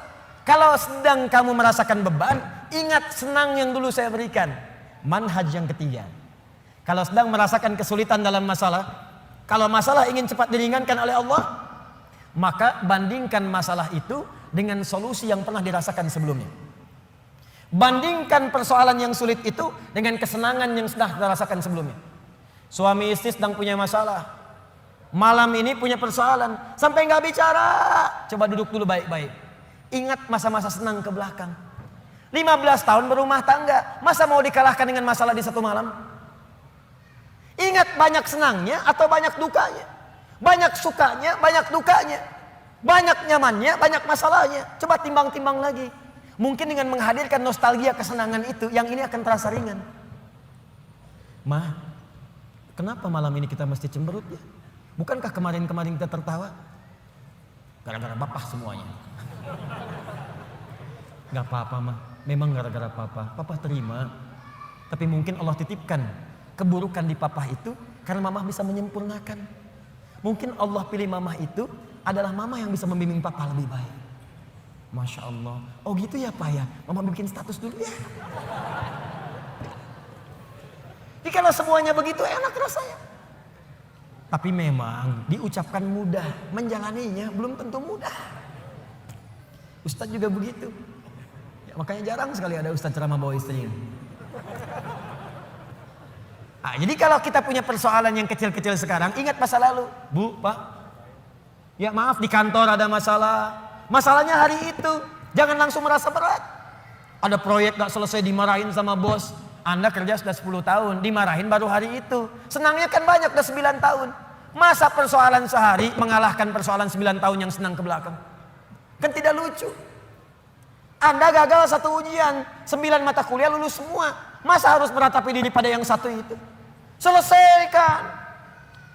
Kalau sedang kamu merasakan beban, ingat senang yang dulu saya berikan. Manhaj yang ketiga. Kalau sedang merasakan kesulitan dalam masalah, kalau masalah ingin cepat diringankan oleh Allah, maka bandingkan masalah itu dengan solusi yang pernah dirasakan sebelumnya. Bandingkan persoalan yang sulit itu dengan kesenangan yang sudah dirasakan sebelumnya. Suami istri sedang punya masalah, malam ini punya persoalan, sampai nggak bicara. Coba duduk dulu baik-baik. Ingat masa-masa senang ke belakang. 15 tahun berumah tangga, masa mau dikalahkan dengan masalah di satu malam? Ingat banyak senangnya atau banyak dukanya? Banyak sukanya, banyak dukanya. Banyak nyamannya, banyak masalahnya. Coba timbang-timbang lagi. Mungkin dengan menghadirkan nostalgia kesenangan itu, yang ini akan terasa ringan. Ma, kenapa malam ini kita mesti cemberut ya? Bukankah kemarin-kemarin kita tertawa? Gara-gara bapak semuanya. Gak apa-apa mah, memang gara-gara papa terima. Tapi mungkin Allah titipkan keburukan di papa itu karena mamah bisa menyempurnakan. Mungkin Allah pilih mamah itu adalah mamah yang bisa membimbing papa lebih baik. Masya Allah. Oh gitu ya Pak ya, mama bikin status dulu ya. Jadi kalau semuanya begitu enak rasanya. Tapi memang diucapkan mudah, menjalaninya belum tentu mudah. Ustadz juga begitu. Ya, makanya jarang sekali ada ustadz ceramah bawa istrinya. Nah, jadi kalau kita punya persoalan yang kecil-kecil sekarang, ingat masa lalu. Bu, Pak. Ya maaf di kantor ada masalah. Masalahnya hari itu. Jangan langsung merasa berat. Ada proyek gak selesai dimarahin sama bos. Anda kerja sudah 10 tahun, dimarahin baru hari itu. Senangnya kan banyak, udah 9 tahun. Masa persoalan sehari mengalahkan persoalan 9 tahun yang senang ke belakang? Kan tidak lucu. Anda gagal satu ujian, 9 mata kuliah lulus semua. Masa harus meratapi diri pada yang satu itu? Selesaikan.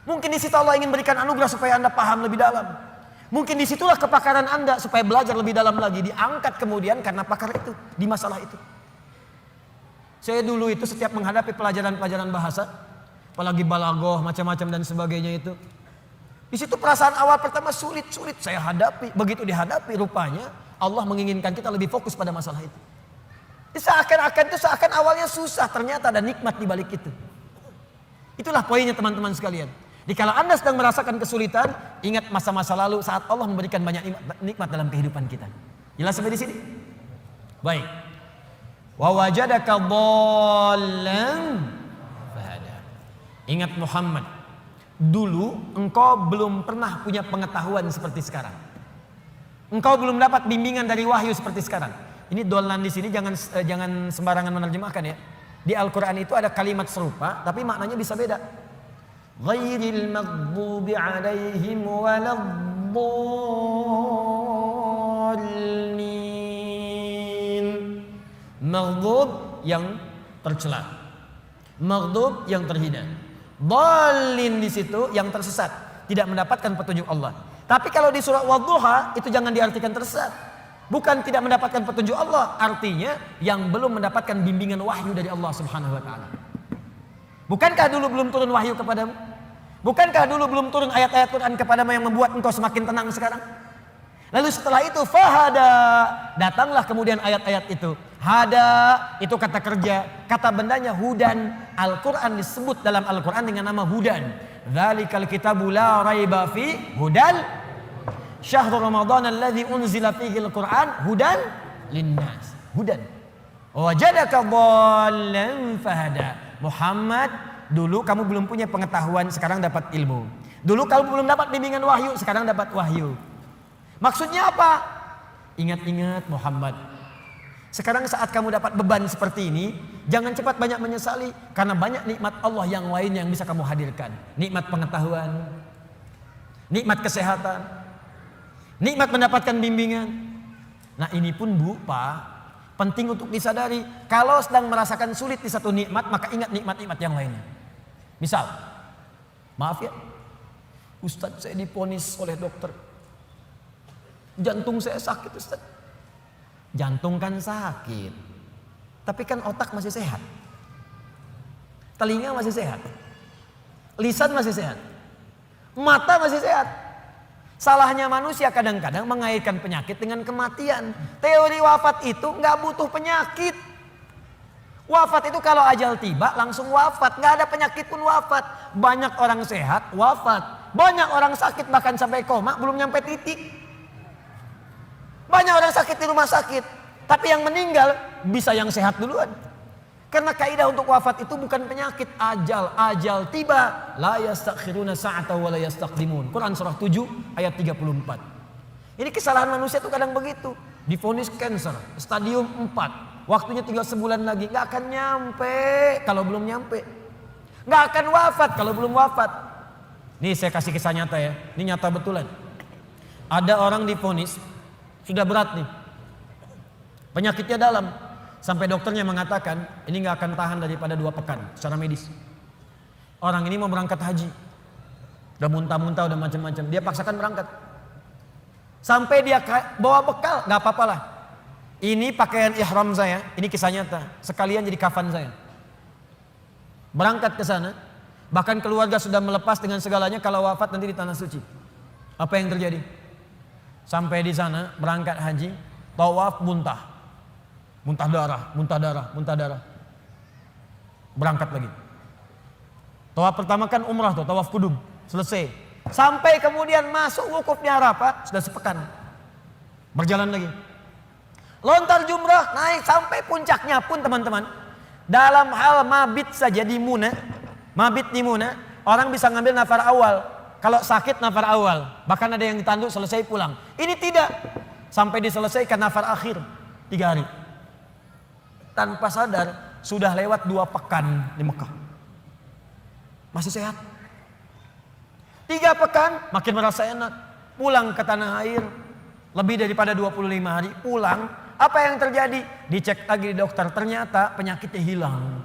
Mungkin di situ Allah ingin berikan anugerah supaya Anda paham lebih dalam. Mungkin disitulah kepakaran Anda supaya belajar lebih dalam lagi. Diangkat kemudian karena pakar itu, di masalah itu. Saya dulu itu setiap menghadapi pelajaran-pelajaran bahasa, apalagi balaghah, macam-macam dan sebagainya itu. Di situ perasaan awal pertama sulit saya hadapi. Begitu dihadapi rupanya Allah menginginkan kita lebih fokus pada masalah itu. Seakan-akan awalnya susah, ternyata ada nikmat di balik itu. Itulah poinnya teman-teman sekalian. Jadi kalau Anda sedang merasakan kesulitan, ingat masa-masa lalu saat Allah memberikan banyak nikmat dalam kehidupan kita. Jelas sampai di sini? Baik. Wa wajadaka dhallan fahada. Ingat Muhammad, dulu engkau belum pernah punya pengetahuan seperti sekarang. Engkau belum dapat bimbingan dari wahyu seperti sekarang. Ini dhallan di sini jangan sembarangan menerjemahkan ya. Di Al-Qur'an itu ada kalimat serupa tapi maknanya bisa beda. Ghairil maghdubi 'alaihim waladdallin. Maghdub yang tercela. Maghdub yang terhina. Dhallin di situ yang tersesat, tidak mendapatkan petunjuk Allah. Tapi kalau di surah Wadduha itu jangan diartikan tersesat. Bukan tidak mendapatkan petunjuk Allah, artinya yang belum mendapatkan bimbingan wahyu dari Allah Subhanahu wa taala. Bukankah dulu belum turun wahyu kepadamu? Bukankah dulu belum turun ayat-ayat Quran kepadamu yang membuat engkau semakin tenang sekarang? Lalu setelah itu fahada, datanglah kemudian ayat-ayat itu. Hada itu kata kerja, kata bendanya hudan. Al-Quran disebut dalam Al-Quran dengan nama hudan. Dzalikal kitabu la raiba fi hudan syahrul Ramadan alladzi unzila fihi al-Quran hudan linnas. Hudan. Wajadaka dhallan fahada. Muhammad, dulu kamu belum punya pengetahuan, sekarang dapat ilmu. Dulu kamu belum dapat bimbingan wahyu, sekarang dapat wahyu. Maksudnya apa? Ingat-ingat Muhammad. Sekarang saat kamu dapat beban seperti ini, jangan cepat banyak menyesali karena banyak nikmat Allah yang lain yang bisa kamu hadirkan. Nikmat pengetahuan, nikmat kesehatan, nikmat mendapatkan bimbingan. Nah ini pun Bu, Pak, penting untuk disadari. Kalau sedang merasakan sulit di satu nikmat, maka ingat nikmat-nikmat yang lainnya. Misal, maaf ya, Ustadz saya diponis oleh dokter, jantung saya sakit Ustadz. Jantung kan sakit, tapi kan otak masih sehat. Telinga masih sehat, lisan masih sehat, mata masih sehat. Salahnya manusia kadang-kadang mengaitkan penyakit dengan kematian. Teori wafat itu nggak butuh penyakit. Wafat itu kalau ajal tiba langsung wafat, nggak ada penyakit pun wafat. Banyak orang sehat wafat, banyak orang sakit bahkan sampai koma belum nyampe titik. Banyak orang sakit di rumah sakit, tapi yang meninggal bisa yang sehat duluan. Karena kaidah untuk wafat itu bukan penyakit, ajal tiba. La yastakhiruna sa'ata wa la yastaqdimun. Quran surah 7 ayat 34. Ini kesalahan manusia itu kadang begitu. Divonis cancer, stadium 4. Waktunya tinggal sebulan lagi, nggak akan nyampe kalau belum nyampe. Nggak akan wafat kalau belum wafat. Nih saya kasih kisah nyata ya, ini nyata betulan. Ada orang divonis sudah berat nih, penyakitnya dalam, sampai dokternya mengatakan ini nggak akan tahan daripada 2 pekan secara medis. Orang ini mau berangkat haji, udah muntah-muntah, udah macam-macam, dia paksakan berangkat. Sampai dia bawa bekal, nggak apa-apa lah. Ini pakaian ihram saya, ini kisah nyata, sekalian jadi kafan saya. Berangkat ke sana, bahkan keluarga sudah melepas dengan segalanya, kalau wafat nanti di tanah suci. Apa yang terjadi? Sampai di sana berangkat haji, tawaf muntah darah. Berangkat lagi. Tawaf pertama kan umrah tuh, tawaf kudum, selesai. Sampai kemudian masuk wukuf di Arafah, sudah sepekan. Berjalan lagi. Lontar jumrah, naik sampai puncaknya pun teman-teman. Dalam hal mabit saja di Muna, orang bisa ngambil nafar awal. Kalau sakit nafar awal, bahkan ada yang ditanduk selesai pulang. Ini tidak, sampai diselesaikan nafar akhir 3 hari. Tanpa sadar sudah lewat 2 pekan di Mekah. Masih sehat. 3 pekan makin merasa enak. Pulang ke tanah air, lebih daripada 25 hari pulang. Apa yang terjadi? Dicek lagi di dokter, ternyata penyakitnya hilang.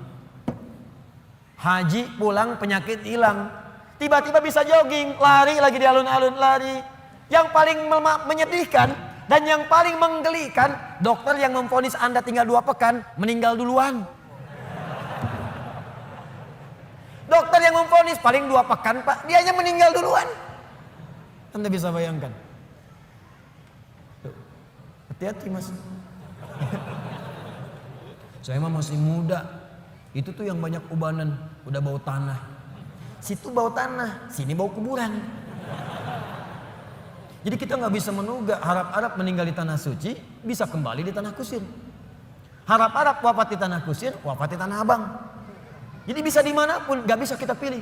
Haji pulang penyakit hilang. Tiba-tiba bisa jogging, lari lagi di alun-alun, lari. Yang paling menyedihkan dan yang paling menggelikan, dokter yang memvonis Anda tinggal 2 pekan meninggal duluan. Dokter yang memvonis paling 2 pekan Pak, dianya meninggal duluan. Anda bisa bayangkan. Hati-hati Mas. Saya mah masih muda. Itu tuh yang banyak ubanan, udah bau tanah. Situ bau tanah, sini bau kuburan. Jadi kita nggak bisa menugak harap-harap meninggal di tanah suci bisa kembali di tanah kusir. Harap-harap wafat di tanah kusir, wafat di tanah abang. Jadi bisa dimanapun, nggak bisa kita pilih.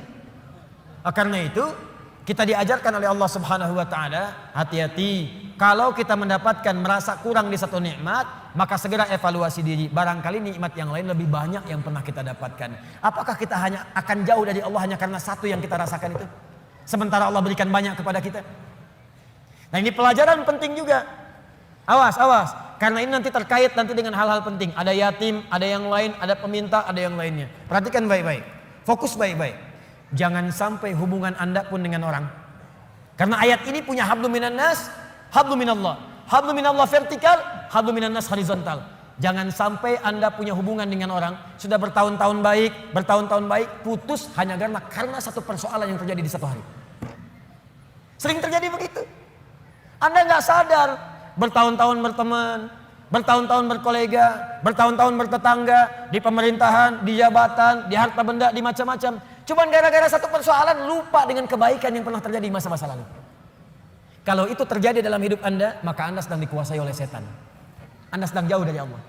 Karena itu kita diajarkan oleh Allah Subhanahu Wa Taala, hati-hati kalau kita mendapatkan merasa kurang di satu nikmat, maka segera evaluasi diri. Barangkali nikmat yang lain lebih banyak yang pernah kita dapatkan. Apakah kita hanya akan jauh dari Allah hanya karena satu yang kita rasakan itu? Sementara Allah berikan banyak kepada kita. Nah ini pelajaran penting juga. Awas, awas. Karena ini nanti terkait nanti dengan hal-hal penting. Ada yatim, ada yang lain, ada peminta, ada yang lainnya. Perhatikan baik-baik. Fokus baik-baik. Jangan sampai hubungan Anda pun dengan orang. Karena ayat ini punya hablum minan nas, hablum minallah. Hablum minallah vertikal, hablum minan nas horizontal. Jangan sampai Anda punya hubungan dengan orang sudah bertahun-tahun baik, putus hanya karena satu persoalan yang terjadi di satu hari. Sering terjadi begitu. Anda nggak sadar, bertahun-tahun berteman, bertahun-tahun berkolega, bertahun-tahun bertetangga, di pemerintahan, di jabatan, di harta benda, di macam-macam. Cuman gara-gara satu persoalan lupa dengan kebaikan yang pernah terjadi di masa-masa lalu. Kalau itu terjadi dalam hidup Anda, maka Anda sedang dikuasai oleh setan. Anda sedang jauh dari Allah.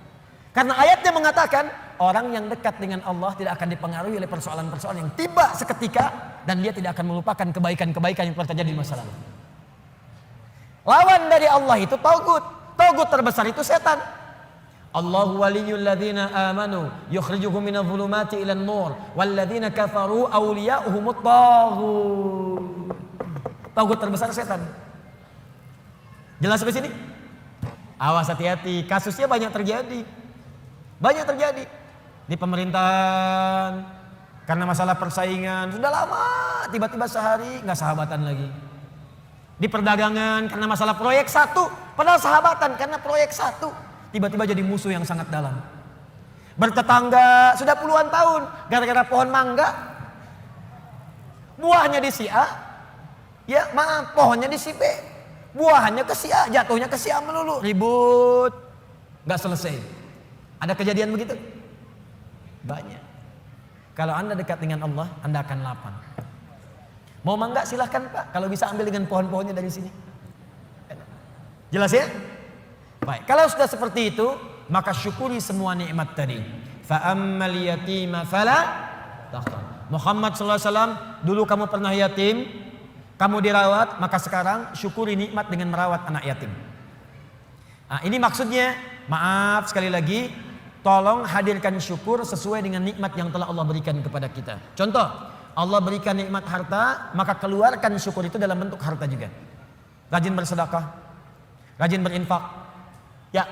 Karena ayatnya mengatakan, orang yang dekat dengan Allah tidak akan dipengaruhi oleh persoalan-persoalan yang tiba seketika, dan dia tidak akan melupakan kebaikan-kebaikan yang pernah terjadi di masa lalu. Lawan dari Allah itu tagut. Tagut terbesar itu setan. Allahu waliyul ladzina amanu yukhrijuhum minadh dhulumati ilan nur wal ladzina kafaru awliya'uhumut taghut. Tagut terbesar setan. Jelas sampai sini? Awas, hati-hati, kasusnya banyak terjadi. Banyak terjadi di pemerintahan karena masalah persaingan sudah lama, tiba-tiba sehari nggak sahabatan lagi. Di perdagangan karena masalah proyek satu, padahal sahabatan karena proyek satu, tiba-tiba jadi musuh yang sangat dalam. Bertetangga sudah puluhan tahun gara-gara pohon mangga, buahnya di si A, ya maaf, pohonnya di si B, buahannya ke si A, jatuhnya ke si A melulu, ribut, nggak selesai. Ada kejadian begitu? Banyak. Kalau Anda dekat dengan Allah, Anda akan lapang. Mau mangga silahkan Pak, kalau bisa ambil dengan pohon-pohonnya dari sini. Jelas ya? Baik, kalau sudah seperti itu, maka syukuri semua nikmat tadi. Fa ammal yatima fala taqhar. Muhammad sallallahu alaihi wasallam, dulu kamu pernah yatim, kamu dirawat, maka sekarang syukuri nikmat dengan merawat anak yatim. Nah, ini maksudnya, maaf sekali lagi, tolong hadirkan syukur sesuai dengan nikmat yang telah Allah berikan kepada kita. Contoh, Allah berikan nikmat harta, maka keluarkan syukur itu dalam bentuk harta juga. Rajin bersedekah, rajin berinfak. Ya,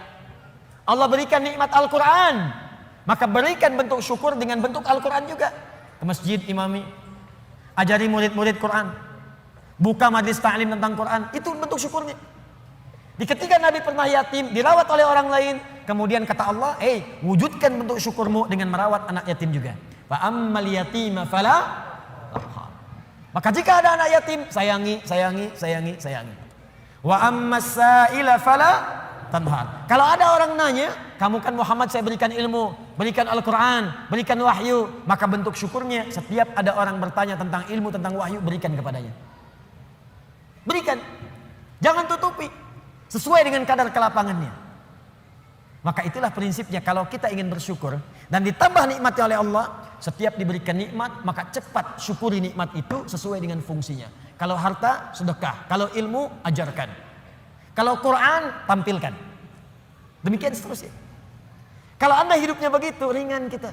Allah berikan nikmat Al-Quran, maka berikan bentuk syukur dengan bentuk Al-Quran juga. Ke masjid imami, ajari murid-murid Quran, buka majlis ta'lim tentang Quran, itu bentuk syukurnya. Di ketika Nabi pernah yatim, dirawat oleh orang lain, kemudian kata Allah, wujudkan bentuk syukurmu dengan merawat anak yatim juga. Fa ammal yatima fala. Maka jika ada anak yatim, sayangi, sayangi, sayangi, sayangi. Wa ammas sa'ila fala tanhar. Kalau ada orang nanya, kamu kan Muhammad saya berikan ilmu, berikan Al-Quran, berikan wahyu, maka bentuk syukurnya setiap ada orang bertanya tentang ilmu, tentang wahyu, berikan kepadanya. Berikan. Jangan tutupi. Sesuai dengan kadar kelapangannya. Maka itulah prinsipnya, kalau kita ingin bersyukur dan ditambah nikmatnya oleh Allah, setiap diberikan nikmat maka cepat syukuri nikmat itu sesuai dengan fungsinya. Kalau harta, sedekah. Kalau ilmu, ajarkan. Kalau Quran, tampilkan. Demikian seterusnya. Kalau Anda hidupnya begitu, ringan kita.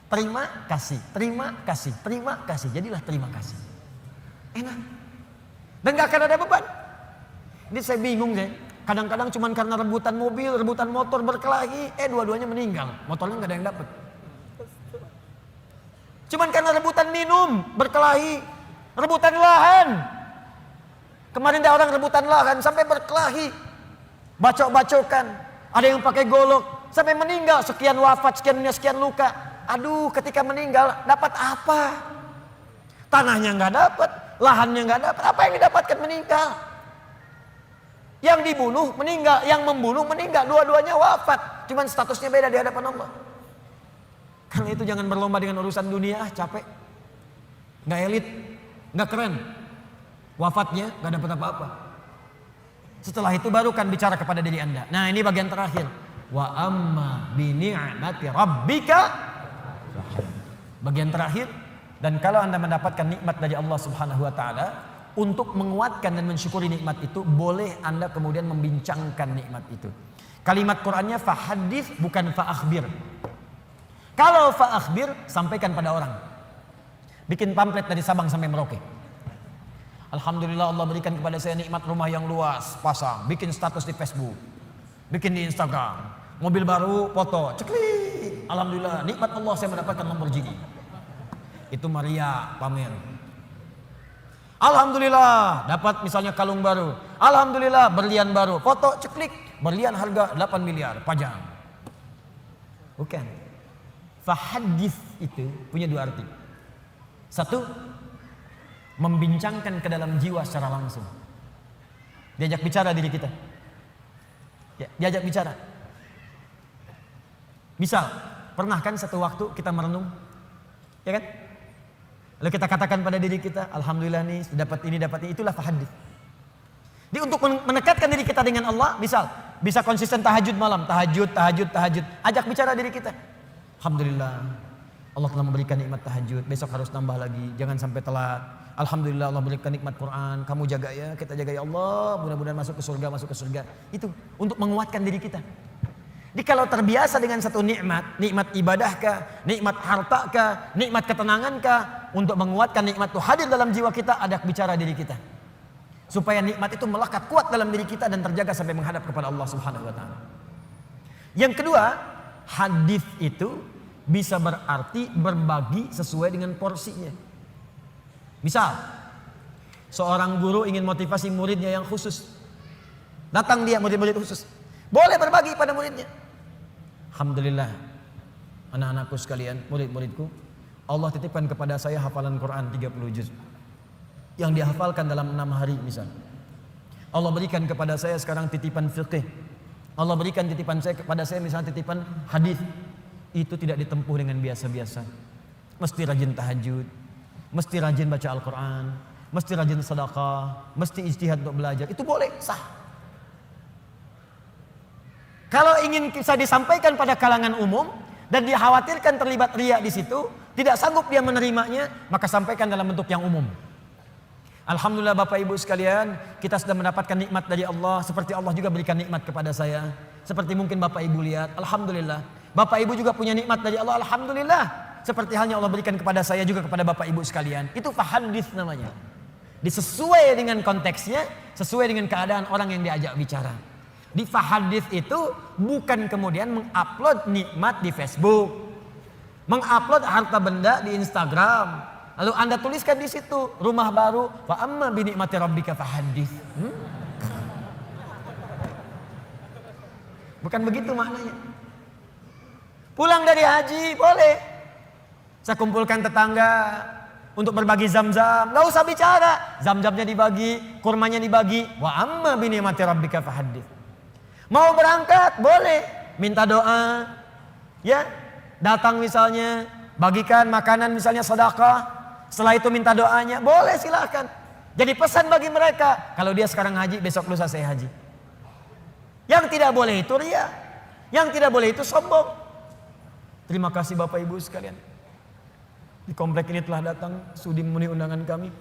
Terima kasih, terima kasih, terima kasih. Jadilah terima kasih. Enak. Dan gak akan ada beban. Ini saya bingung deh. Kadang-kadang cuma karena rebutan mobil, rebutan motor berkelahi, dua-duanya meninggal. Motornya nggak ada yang dapat. Cuman karena rebutan minum, berkelahi, rebutan lahan. Kemarin ada orang rebutan lahan sampai berkelahi, bacok-bacokan. Ada yang pakai golok sampai meninggal, sekian wafat, sekian luka. Aduh, ketika meninggal dapat apa? Tanahnya nggak dapat, lahannya nggak dapat. Apa yang didapatkan meninggal? Yang dibunuh meninggal, yang membunuh meninggal, dua-duanya wafat. Cuman statusnya beda di hadapan Allah. Karena itu jangan berlomba dengan urusan dunia, capek. nggak elit, nggak keren. Wafatnya nggak dapat apa-apa. Setelah itu baru kan bicara kepada diri Anda. Nah, ini bagian terakhir. Wa amma bi ni'mati rabbika. Bagian terakhir, dan kalau Anda mendapatkan nikmat dari Allah Subhanahu wa taala, untuk menguatkan dan mensyukuri nikmat itu, boleh Anda kemudian membincangkan nikmat itu. Kalimat Qur'annya fahadits, bukan fa'akhbir. Kalau fa'akhbir, sampaikan pada orang. Bikin pamflet dari Sabang sampai Merauke. Alhamdulillah Allah berikan kepada saya nikmat rumah yang luas, pasang, bikin status di Facebook, bikin di Instagram, mobil baru, foto, ceklik. Alhamdulillah, nikmat Allah saya mendapatkan Lamborghini. Itu Maria pamer. Alhamdulillah, dapat misalnya kalung baru. Alhamdulillah, berlian baru, foto, ceklik, berlian harga 8 miliar, pajang. Bukan. Fahadits itu punya dua arti. Satu, membincangkan ke dalam jiwa secara langsung. Diajak bicara diri kita. Ya, diajak bicara. Misal, pernah kan satu waktu kita merenung, ya kan? Lalu kita katakan pada diri kita, alhamdulillah nih dapat ini, itulah fahadits. Jadi untuk menekatkan diri kita dengan Allah, misal bisa konsisten tahajud malam, tahajud. Ajak bicara diri kita. Alhamdulillah, Allah telah memberikan nikmat tahajud. Besok harus nambah lagi, jangan sampai telat. Alhamdulillah Allah berikan nikmat Quran. Kamu jaga ya, kita jaga ya Allah. Mudah-mudahan masuk ke surga. Itu untuk menguatkan diri kita. Jadi kalau terbiasa dengan satu nikmat ibadah kah, nikmat harta kah, nikmat ketenangan kah, untuk menguatkan nikmat itu hadir dalam jiwa kita, ada bicara diri kita. Supaya nikmat itu melekat kuat dalam diri kita dan terjaga sampai menghadap kepada Allah Subhanahu wa taala. Yang kedua, hadis itu bisa berarti berbagi sesuai dengan porsinya. Misal, seorang guru ingin motivasi muridnya yang khusus. Datang dia murid-murid khusus. Boleh berbagi pada muridnya. Alhamdulillah, anak-anakku sekalian, murid-muridku, Allah titipkan kepada saya hafalan Quran 30 juz. Yang dihafalkan dalam 6 hari misal. Allah berikan kepada saya sekarang titipan fiqih. Allah berikan titipan saya kepada saya misalnya titipan hadis. Itu tidak ditempuh dengan biasa-biasa. Mesti rajin tahajud, mesti rajin baca Al-Quran, mesti rajin sedekah, mesti ijtihad untuk belajar. Itu boleh, sah. Kalau ingin bisa disampaikan pada kalangan umum dan dikhawatirkan terlibat riya di situ, tidak sanggup dia menerimanya, maka sampaikan dalam bentuk yang umum. Alhamdulillah Bapak Ibu sekalian, kita sudah mendapatkan nikmat dari Allah, seperti Allah juga berikan nikmat kepada saya. Seperti mungkin Bapak Ibu lihat, alhamdulillah. Bapak Ibu juga punya nikmat dari Allah, alhamdulillah. Seperti halnya Allah berikan kepada saya juga kepada Bapak Ibu sekalian. Itu fahadits namanya. Disesuai dengan konteksnya, sesuai dengan keadaan orang yang diajak bicara. Di fahadits itu bukan kemudian mengupload nikmat di Facebook, mengupload harta benda di Instagram, lalu Anda tuliskan di situ rumah baru, fa amma bi ni'mati rabbika fahadits. Bukan begitu maknanya. Pulang dari haji boleh. Saya kumpulkan tetangga untuk berbagi zam-zam, nggak usah bicara. Zam-zamnya dibagi, kurmanya dibagi. Wa amma bi ni'mati rabbika fahadits. Mau berangkat boleh, minta doa, ya, datang misalnya, bagikan makanan misalnya sedekah, setelah itu minta doanya, boleh silakan. Jadi pesan bagi mereka, kalau dia sekarang haji, besok lusa saya haji. Yang tidak boleh itu riya, yang tidak boleh itu sombong. Terima kasih Bapak Ibu sekalian. Di komplek ini telah datang sudi memenuhi undangan kami.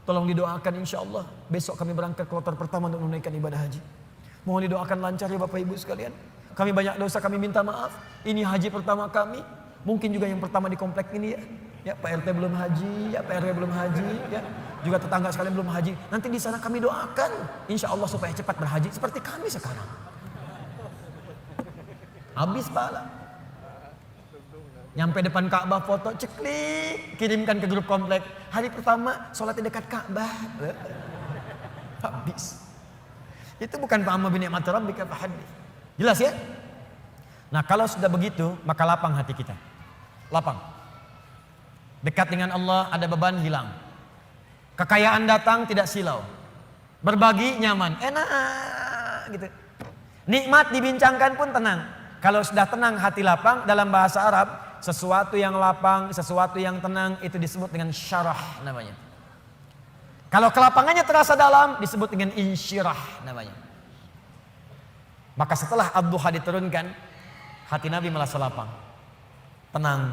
Tolong didoakan insya Allah besok kami berangkat kloter pertama untuk menunaikan ibadah haji. Mohon didoakan lancar ya Bapak Ibu sekalian. Kami banyak dosa, kami minta maaf. Ini haji pertama kami. Mungkin juga yang pertama di komplek ini ya. Ya Pak RT belum haji, ya Pak RW belum haji, ya. Juga tetangga sekalian belum haji. Nanti di sana kami doakan insya Allah supaya cepat berhaji seperti kami sekarang. Habis pahala. Nyampe depan Ka'bah foto ceklik, kirimkan ke grup komplek. Hari pertama sholat di dekat Ka'bah. Habis. Itu bukan fa'amma bi ni'mati rabbika fahadits. Jelas ya? Nah, kalau sudah begitu, maka lapang hati kita. Lapang. Dekat dengan Allah, ada beban hilang. Kekayaan datang tidak silau. Berbagi nyaman, enak gitu. Nikmat dibincangkan pun tenang. Kalau sudah tenang hati lapang, dalam bahasa Arab sesuatu yang lapang, sesuatu yang tenang itu disebut dengan syarah namanya. Kalau kelapangannya terasa dalam disebut dengan insyirah namanya. Maka setelah ad-duha diturunkan, hati Nabi merasa lapang, tenang.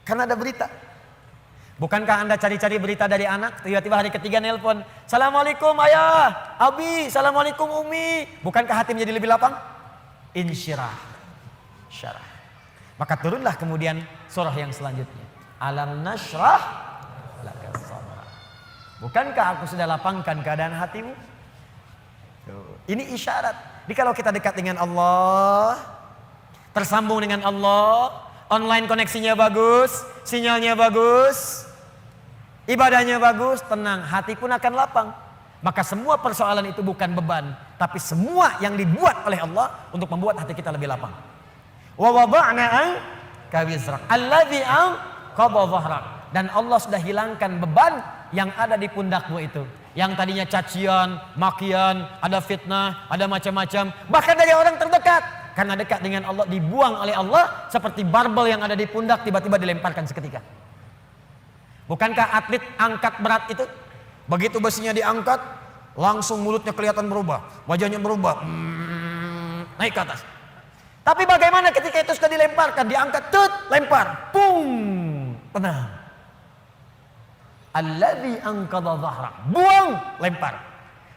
Karena ada berita. Bukankah Anda cari-cari berita dari anak, tiba-tiba hari ketiga nelpon, Assalamualaikum ayah, abi, Assalamualaikum umi. Bukankah hati menjadi lebih lapang? Insyirah, syarah. Maka turunlah kemudian surah yang selanjutnya. Alam nashrah laka sadrak. Bukankah aku sudah lapangkan keadaan hatimu? Ini isyarat. Jadi kalau kita dekat dengan Allah, tersambung dengan Allah, online koneksinya bagus, sinyalnya bagus, ibadahnya bagus, tenang, hati pun akan lapang. Maka semua persoalan itu bukan beban, tapi semua yang dibuat oleh Allah untuk membuat hati kita lebih lapang. Wa wada'na anka wizrak alladzi anqadha dhahrak. Dan Allah sudah hilangkan beban yang ada di pundakmu itu. Yang tadinya cacian, makian, ada fitnah, ada macam-macam. Bahkan dari orang terdekat. Karena dekat dengan Allah dibuang oleh Allah seperti barbel yang ada di pundak tiba-tiba dilemparkan seketika. Bukankah atlet angkat berat itu? Begitu besinya diangkat, langsung mulutnya kelihatan berubah. Wajahnya berubah. Naik ke atas. Tapi bagaimana ketika itu sudah dilemparkan, diangkat, lempar. Pung. Tenang. Alladzi anqadha dhahrak. Buang, lempar.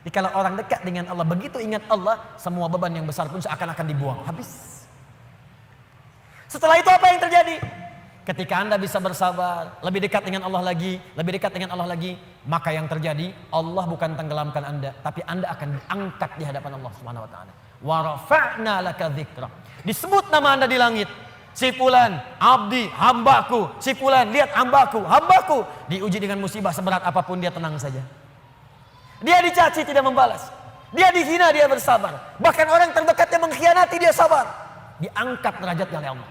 Jadi kalau orang dekat dengan Allah, begitu ingat Allah, semua beban yang besar pun seakan-akan dibuang. Habis. Setelah itu apa yang terjadi? Ketika Anda bisa bersabar, lebih dekat dengan Allah lagi, lebih dekat dengan Allah lagi, maka yang terjadi, Allah bukan tenggelamkan Anda, tapi Anda akan diangkat di hadapan Allah Subhanahu wa taala. Wa rafa'na laka dzikra. Disebut nama Anda di langit. Si fulan, abdi, hambaku. Si fulan, lihat hambaku, hambaku. Diuji dengan musibah seberat apapun dia tenang saja. Dia dicaci tidak membalas. Dia dihina dia bersabar. Bahkan orang terdekatnya mengkhianati dia sabar. Diangkat derajatnya oleh Allah.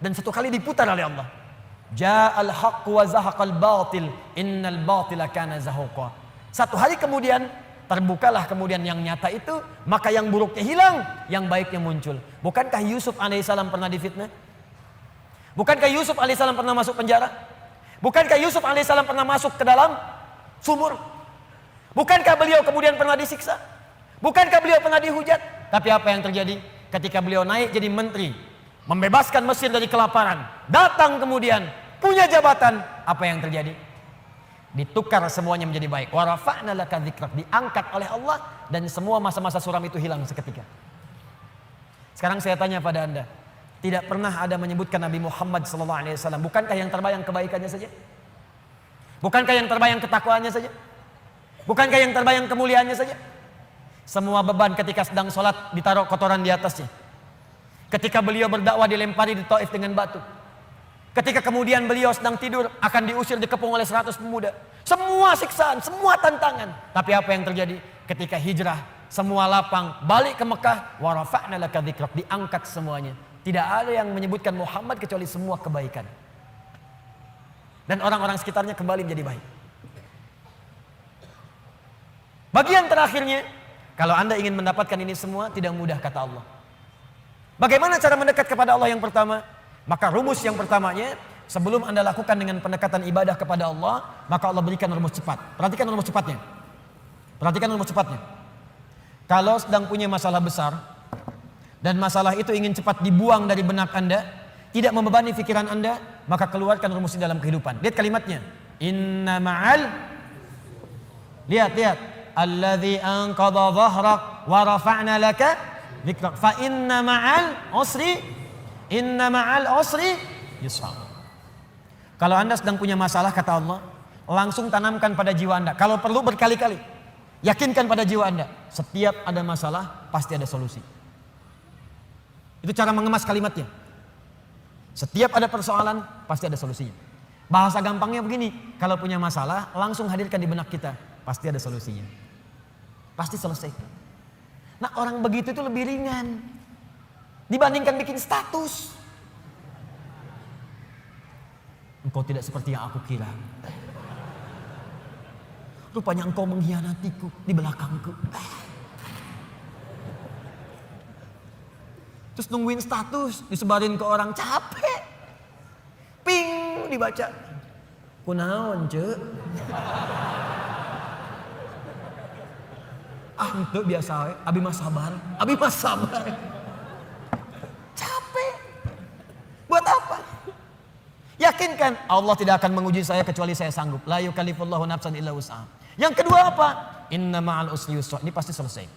Dan satu kali diputar oleh Allah. Ja'al haqq wa zahaqal batil. Innal batila kana zahuqa. Satu hari kemudian terbukalah kemudian yang nyata itu, maka yang buruknya hilang, yang baiknya muncul. Bukankah Yusuf alaihissalam pernah difitnah? Bukankah Yusuf alaihissalam pernah masuk penjara? Bukankah Yusuf alaihissalam pernah masuk ke dalam sumur? Bukankah beliau kemudian pernah disiksa? Bukankah beliau pernah dihujat? Tapi apa yang terjadi? Ketika beliau naik jadi menteri, membebaskan Mesir dari kelaparan, datang kemudian punya jabatan, apa yang terjadi? Ditukar semuanya menjadi baik. Wa rafa'na laka dzikrak, diangkat oleh Allah dan semua masa-masa suram itu hilang seketika. Sekarang saya tanya pada Anda, tidak pernah ada menyebutkan Nabi Muhammad SAW, bukankah yang terbayang kebaikannya saja? Bukankah yang terbayang ketakwaannya saja? Bukankah yang terbayang kemuliaannya saja? Semua beban ketika sedang sholat ditaruh kotoran di atasnya. Ketika beliau berdakwah dilempari di Taif dengan batu. Ketika kemudian beliau sedang tidur akan diusir dikepung oleh 100 pemuda. Semua siksaan, semua tantangan. Tapi apa yang terjadi? Ketika hijrah, semua lapang, balik ke Mekah, wa rafa'na laka dzikrak, diangkat semuanya. Tidak ada yang menyebutkan Muhammad kecuali semua kebaikan. Dan orang-orang sekitarnya kembali menjadi baik. Bagian terakhirnya, kalau Anda ingin mendapatkan ini semua, tidak mudah kata Allah. Bagaimana cara mendekat kepada Allah yang pertama? Maka rumus yang pertamanya, sebelum Anda lakukan dengan pendekatan ibadah kepada Allah, maka Allah berikan rumus cepat. Perhatikan rumus cepatnya. Perhatikan rumus cepatnya. Kalau sedang punya masalah besar, dan masalah itu ingin cepat dibuang dari benak Anda, tidak membebani pikiran Anda, maka keluarkan rumus ini dalam kehidupan. Lihat kalimatnya. Inna ma'al. Lihat. Alladzi anqadha dhahrak wa rafa'na laka dzikrak. Fa inna ma'al usri yusra. Kalau Anda sedang punya masalah kata Allah, langsung tanamkan pada jiwa Anda. Kalau perlu berkali-kali, yakinkan pada jiwa Anda, setiap ada masalah pasti ada solusi. Itu cara mengemas kalimatnya. Setiap ada persoalan pasti ada solusinya. Bahasa gampangnya begini, kalau punya masalah langsung hadirkan di benak kita, pasti ada solusinya. Pasti selesai. Nah, orang begitu itu lebih ringan dibandingkan bikin status. Engkau tidak seperti yang aku kira. Rupanya engkau mengkhianatiku di belakangku. Terus nungguin status, disebarin ke orang, capek. Ping, dibaca. Kunaon, Cek? Itu biasa we. Abi mah sabar. Capek. Buat apa? Yakinkan Allah tidak akan menguji saya kecuali saya sanggup. La yukallifullahu nafsan illa wus'aha. Yang kedua apa? Inna ma'al usri yusra. Ini pasti selesai.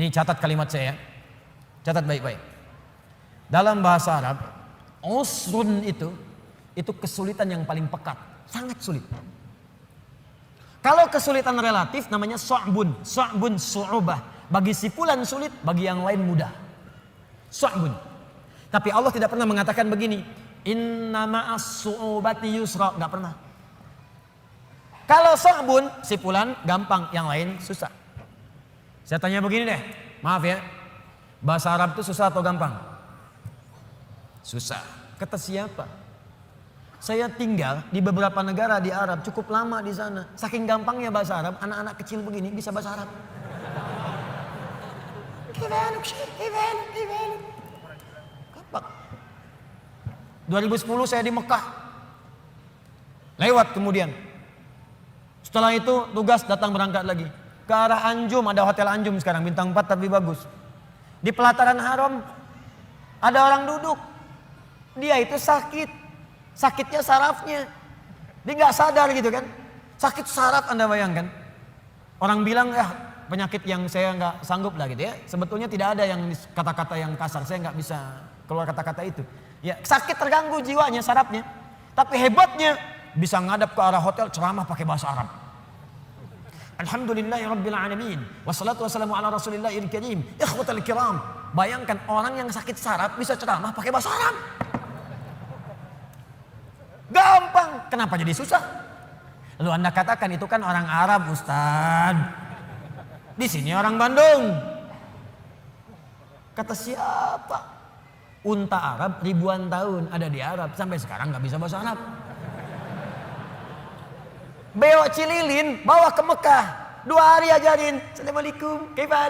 Ini catat kalimat saya. Catat baik-baik. Dalam bahasa Arab, usrun itu kesulitan yang paling pekat. Sangat sulit. Kalau kesulitan relatif namanya su'bun. Su'bun su'ubah. Bagi si fulan sulit, bagi yang lain mudah. Su'bun. Tapi Allah tidak pernah mengatakan begini. Inna ma'as su'ubati yusra. Gak pernah. Kalau su'bun, si fulan gampang, yang lain susah. Saya tanya begini deh. Maaf ya. Bahasa Arab itu susah atau gampang? Susah. Kata siapa? Saya tinggal di beberapa negara di Arab, cukup lama di sana. Saking gampangnya bahasa Arab, anak-anak kecil begini bisa bahasa Arab. Gampang. 2010 saya di Mekah. Lewat kemudian. Setelah itu tugas datang berangkat lagi. Ke arah Anjum, ada hotel Anjum sekarang, bintang 4 tapi bagus. Di pelataran haram ada orang duduk. Dia itu sakit. Sakitnya sarafnya. Dia gak sadar gitu kan. Sakit saraf, Anda bayangkan. Orang bilang penyakit yang saya gak sanggup lah gitu ya. Sebetulnya tidak ada yang kata-kata yang kasar. Saya gak bisa keluar kata-kata itu. Ya, sakit terganggu jiwanya, sarafnya. Tapi hebatnya bisa ngadap ke arah hotel ceramah pakai bahasa Arab. Alhamdulillahirabbil alamin. Wassalatu wassalamu ala Rasulillahil karim. Ikhwatal kiram. Bayangkan orang yang sakit saraf bisa ceramah pakai bahasa Arab. Gampang. Kenapa jadi susah? Lalu Anda katakan itu kan orang Arab, Ustaz. Di sini orang Bandung. Kata siapa? Unta Arab ribuan tahun ada di Arab. Sampai sekarang gak bisa bahasa Arab. Beo Cililin bawa ke Mekah. 2 hari ajarin. Assalamualaikum. Kaifa.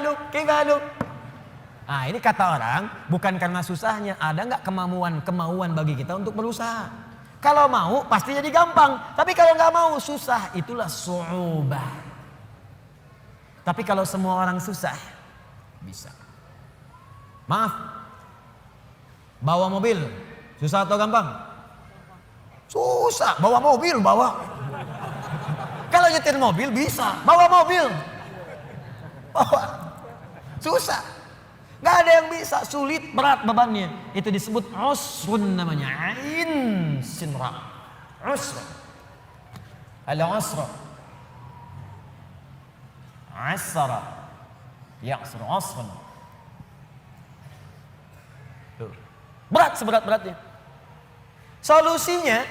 Nah ini kata orang bukan karena susahnya. Ada gak kemauan bagi kita untuk berusaha? Kalau mau pasti jadi gampang. Tapi kalau gak mau susah. Itulah su'ubah. Tapi kalau semua orang susah bisa. Maaf. Bawa mobil susah atau gampang? Susah. Bawa mobil Kalau nyetir mobil bisa, bawa mobil. Susah. Gak ada yang bisa, sulit, berat bebannya. Itu disebut usrun namanya. Ain sinra. Usrun. Al-usra. Asara. Ya'sur usrun. Berat seberat-beratnya. Solusinya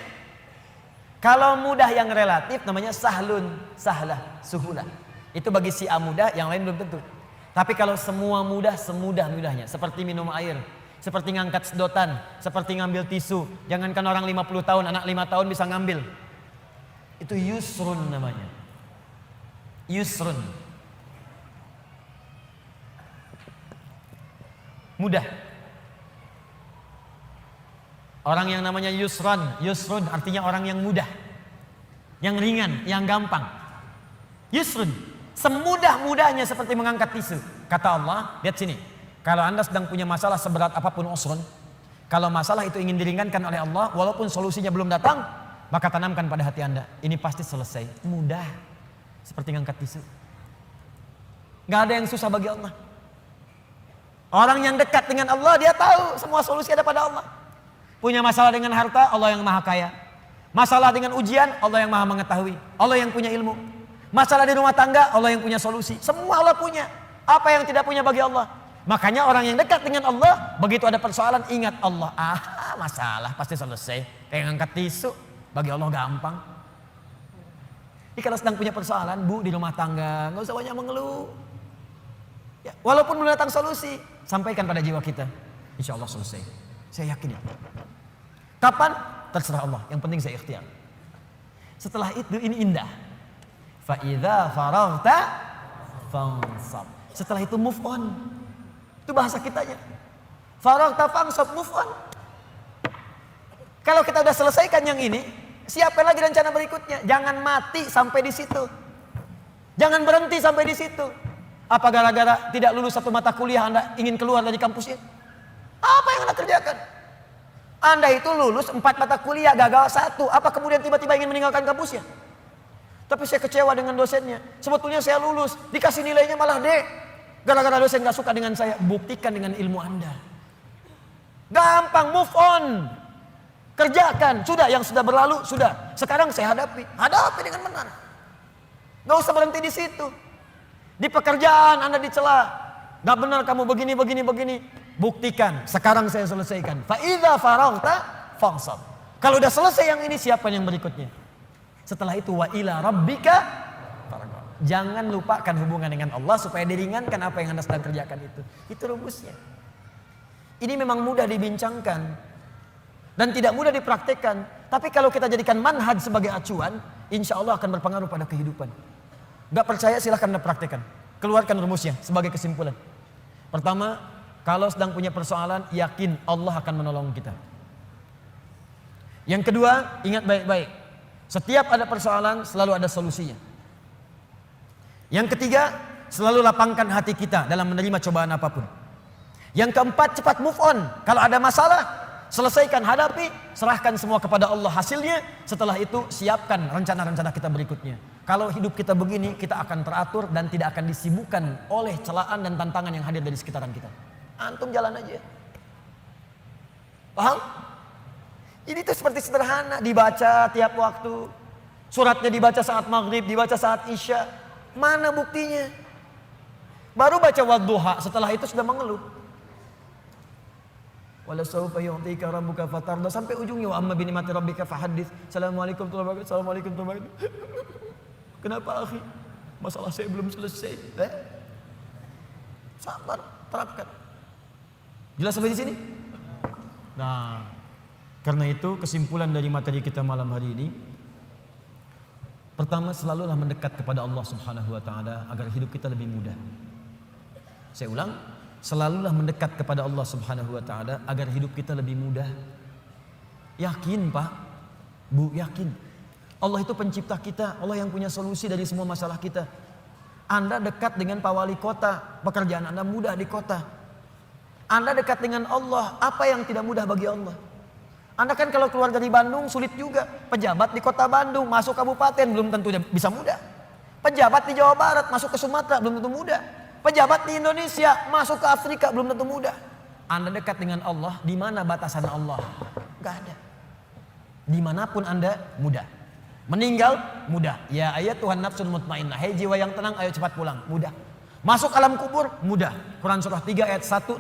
kalau mudah yang relatif namanya sahlun, sahlah, suhulah. Itu bagi si A mudah, yang lain belum tentu. Tapi kalau semua mudah, semudah-mudahnya. Seperti minum air, seperti ngangkat sedotan, seperti ngambil tisu. Jangankan orang 50 tahun, anak 5 tahun bisa ngambil. Itu yusrun namanya. Yusrun. Mudah. Orang yang namanya yusrun artinya orang yang mudah. Yang ringan, yang gampang. Yusrun. Semudah-mudahnya seperti mengangkat tisu. Kata Allah, lihat sini. Kalau Anda sedang punya masalah seberat apapun usrun. Kalau masalah itu ingin diringankan oleh Allah, walaupun solusinya belum datang, maka tanamkan pada hati Anda. Ini pasti selesai. Mudah. Seperti mengangkat tisu. Gak ada yang susah bagi Allah. Orang yang dekat dengan Allah, dia tahu semua solusi ada pada Allah. Punya masalah dengan harta, Allah yang maha kaya. Masalah dengan ujian, Allah yang maha mengetahui. Allah yang punya ilmu. Masalah di rumah tangga, Allah yang punya solusi. Semua Allah punya. Apa yang tidak punya bagi Allah? Makanya orang yang dekat dengan Allah, begitu ada persoalan, ingat Allah. Masalah pasti selesai. Kayak ngangkat tisu, bagi Allah gampang. Jadi kalau sedang punya persoalan, Bu, di rumah tangga, nggak usah banyak mengeluh. Ya, walaupun belum datang solusi, sampaikan pada jiwa kita. Insya Allah selesai. Saya yakin ya. Kapan? Terserah Allah. Yang penting saya ikhtiar. Setelah itu ini indah. Fa idza faraghta fansab. Setelah itu move on. Itu bahasa kitanya. Faraghta fansab, move on. Kalau kita udah selesaikan yang ini, siapkan lagi rencana berikutnya. Jangan mati sampai di situ. Jangan berhenti sampai di situ. Apa gara-gara tidak lulus satu mata kuliah Anda ingin keluar dari kampusnya? Apa yang Anda kerjakan? Anda itu lulus 4 mata kuliah, gagal 1. Apa kemudian tiba-tiba ingin meninggalkan kampusnya? Tapi saya kecewa dengan dosennya. Sebetulnya saya lulus, dikasih nilainya malah D. Gara-gara dosen gak suka dengan saya. Buktikan dengan ilmu Anda. Gampang, move on. Kerjakan, sudah yang sudah berlalu, sudah. Sekarang saya hadapi dengan benar. Gak usah berhenti di situ. Di pekerjaan Anda dicela, gak benar kamu begini. Buktikan, sekarang saya selesaikan. Fa idza faraghta fansab. Kalau udah selesai yang ini, siapkan yang berikutnya. Setelah itu wa ila rabbika farghab. Jangan lupakan hubungan dengan Allah supaya diringankan apa yang Anda sedang kerjakan itu. Itu rumusnya. Ini memang mudah dibincangkan dan tidak mudah dipraktekkan. Tapi kalau kita jadikan manhaj sebagai acuan, insya Allah akan berpengaruh pada kehidupan. Gak percaya silahkan Anda praktekkan. Keluarkan rumusnya sebagai kesimpulan. Pertama, kalau sedang punya persoalan, yakin Allah akan menolong kita. Yang kedua, ingat baik-baik. Setiap ada persoalan, selalu ada solusinya. Yang ketiga, selalu lapangkan hati kita dalam menerima cobaan apapun. Yang keempat, cepat move on. Kalau ada masalah, selesaikan, hadapi, serahkan semua kepada Allah hasilnya. Setelah itu, siapkan rencana-rencana kita berikutnya. Kalau hidup kita begini, kita akan teratur dan tidak akan disibukkan oleh celaan dan tantangan yang hadir dari sekitaran kita. Antum jalan aja. Paham? Ini tuh seperti sederhana, dibaca tiap waktu. Suratnya dibaca saat maghrib, dibaca saat isya. Mana buktinya? Baru baca wadduha, setelah itu sudah mengeluh. Wala sawfa yu'tika rabbuka fatarda, sampai ujungnya wa amma bi ni'mati rabbika fahaddits. Assalamualaikum warahmatullahi wabarakatuh. Assalamualaikum warahmatullahi wabarakatuh. Kenapa akhi? Masalah saya belum selesai. Sabar, terapkan. Jelas sampai di sini? Nah, karena itu kesimpulan dari materi kita malam hari ini, pertama, selalulah mendekat kepada Allah Subhanahu wa taala agar hidup kita lebih mudah. Saya ulang, selalulah mendekat kepada Allah Subhanahu wa taala agar hidup kita lebih mudah. Yakin, Pak. Bu, yakin. Allah itu pencipta kita, Allah yang punya solusi dari semua masalah kita. Anda dekat dengan Pak Wali Kota, pekerjaan Anda mudah di kota. Anda dekat dengan Allah, apa yang tidak mudah bagi Allah? Anda kan kalau keluar dari Bandung sulit juga. Pejabat di kota Bandung masuk kabupaten belum tentu bisa mudah. Pejabat di Jawa Barat masuk ke Sumatera belum tentu mudah. Pejabat di Indonesia masuk ke Afrika belum tentu mudah. Anda dekat dengan Allah, di mana batasan Allah? Gak ada. Dimanapun Anda mudah. Meninggal mudah. Ya ayat Tuhan nafsul mutmainnah. Hei jiwa yang tenang, ayo cepat pulang. Mudah. Masuk alam kubur mudah. Quran surah 3 ayat 169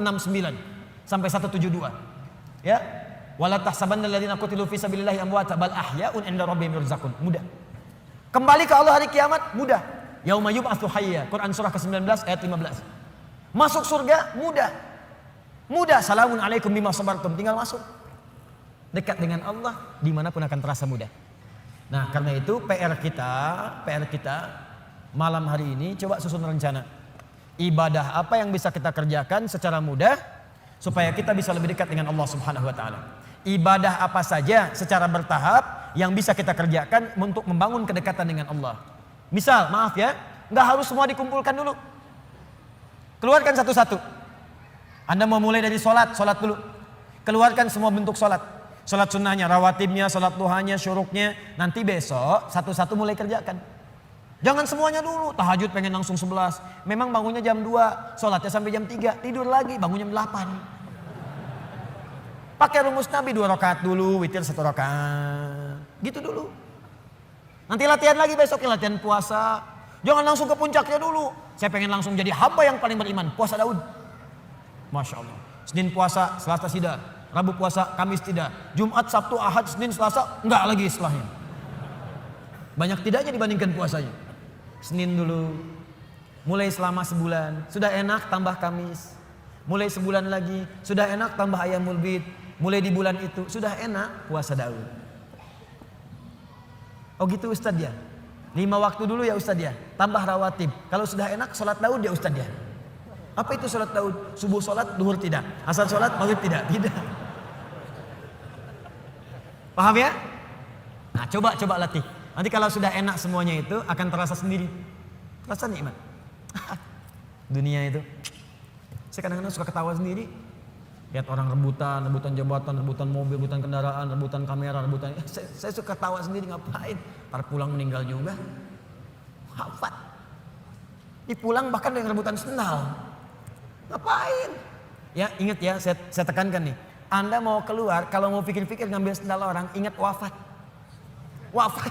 sampai 172. Ya. Wala tahsabanna alladziina qutilu fi sabilillahi amwata bal ahya'un 'inda rabbihim yurzaqun. Mudah. Kembali ke Allah hari kiamat mudah. Yauma yub'atsu hayya. Quran surah ke-19 ayat 15. Masuk surga mudah. Mudah. Salamun alaikum bima sabartum. Tinggal masuk. Dekat dengan Allah dimanapun akan terasa mudah. Nah, karena itu PR kita malam hari ini coba susun rencana. Ibadah apa yang bisa kita kerjakan secara mudah supaya kita bisa lebih dekat dengan Allah Subhanahu wa taala. Ibadah apa saja secara bertahap yang bisa kita kerjakan untuk membangun kedekatan dengan Allah. Misal, maaf ya, nggak harus semua dikumpulkan dulu. Keluarkan satu-satu. Anda mau mulai dari sholat dulu. Keluarkan semua bentuk sholat. Sholat sunnahnya, rawatibnya, sholat duhanya, syuruknya. Nanti besok satu-satu mulai kerjakan. Jangan semuanya dulu. Tahajud pengen langsung 11. Memang bangunnya jam 2, sholatnya sampai jam 3. Tidur lagi, bangun jam 8. Pakai rumus Nabi 2 rakaat dulu, witir 1 rakaat. Gitu dulu. Nanti latihan lagi besoknya, latihan puasa. Jangan langsung ke puncaknya dulu. Saya pengen langsung jadi hamba yang paling beriman. Puasa Daud. Masya Allah. Senin puasa, Selasa tidak. Rabu puasa, Kamis tidak. Jumat, Sabtu, Ahad, Senin, Selasa, enggak lagi setelahnya. Banyak tidaknya dibandingkan puasanya. Senin dulu. Mulai selama sebulan. Sudah enak tambah Kamis. Mulai sebulan lagi. Sudah enak tambah Ayyamul Bid. Mulai di bulan itu. Sudah enak puasa Daud. Oh gitu Ustadz ya. 5 waktu dulu ya Ustadz ya. Tambah rawatib. Kalau sudah enak sholat Daud ya Ustadz ya. Apa itu sholat Daud? Subuh sholat, duhur tidak. Asar sholat, maghrib tidak. Tidak. Paham ya? Nah, coba latih. Nanti kalau sudah enak semuanya itu akan terasa sendiri. Terasa nikmat. Dunia itu. Saya kadang-kadang suka ketawa sendiri. Lihat orang rebutan jabatan, rebutan mobil, rebutan kendaraan, rebutan kamera, rebutan. Saya suka ketawa sendiri, ngapain? Ntar pulang meninggal juga. Wafat. Ini pulang bahkan dengan rebutan sendal. Ngapain? Ya ingat ya, saya tekankan nih. Anda mau keluar, kalau mau pikir-pikir ngambil sendal orang, ingat wafat. Wafat.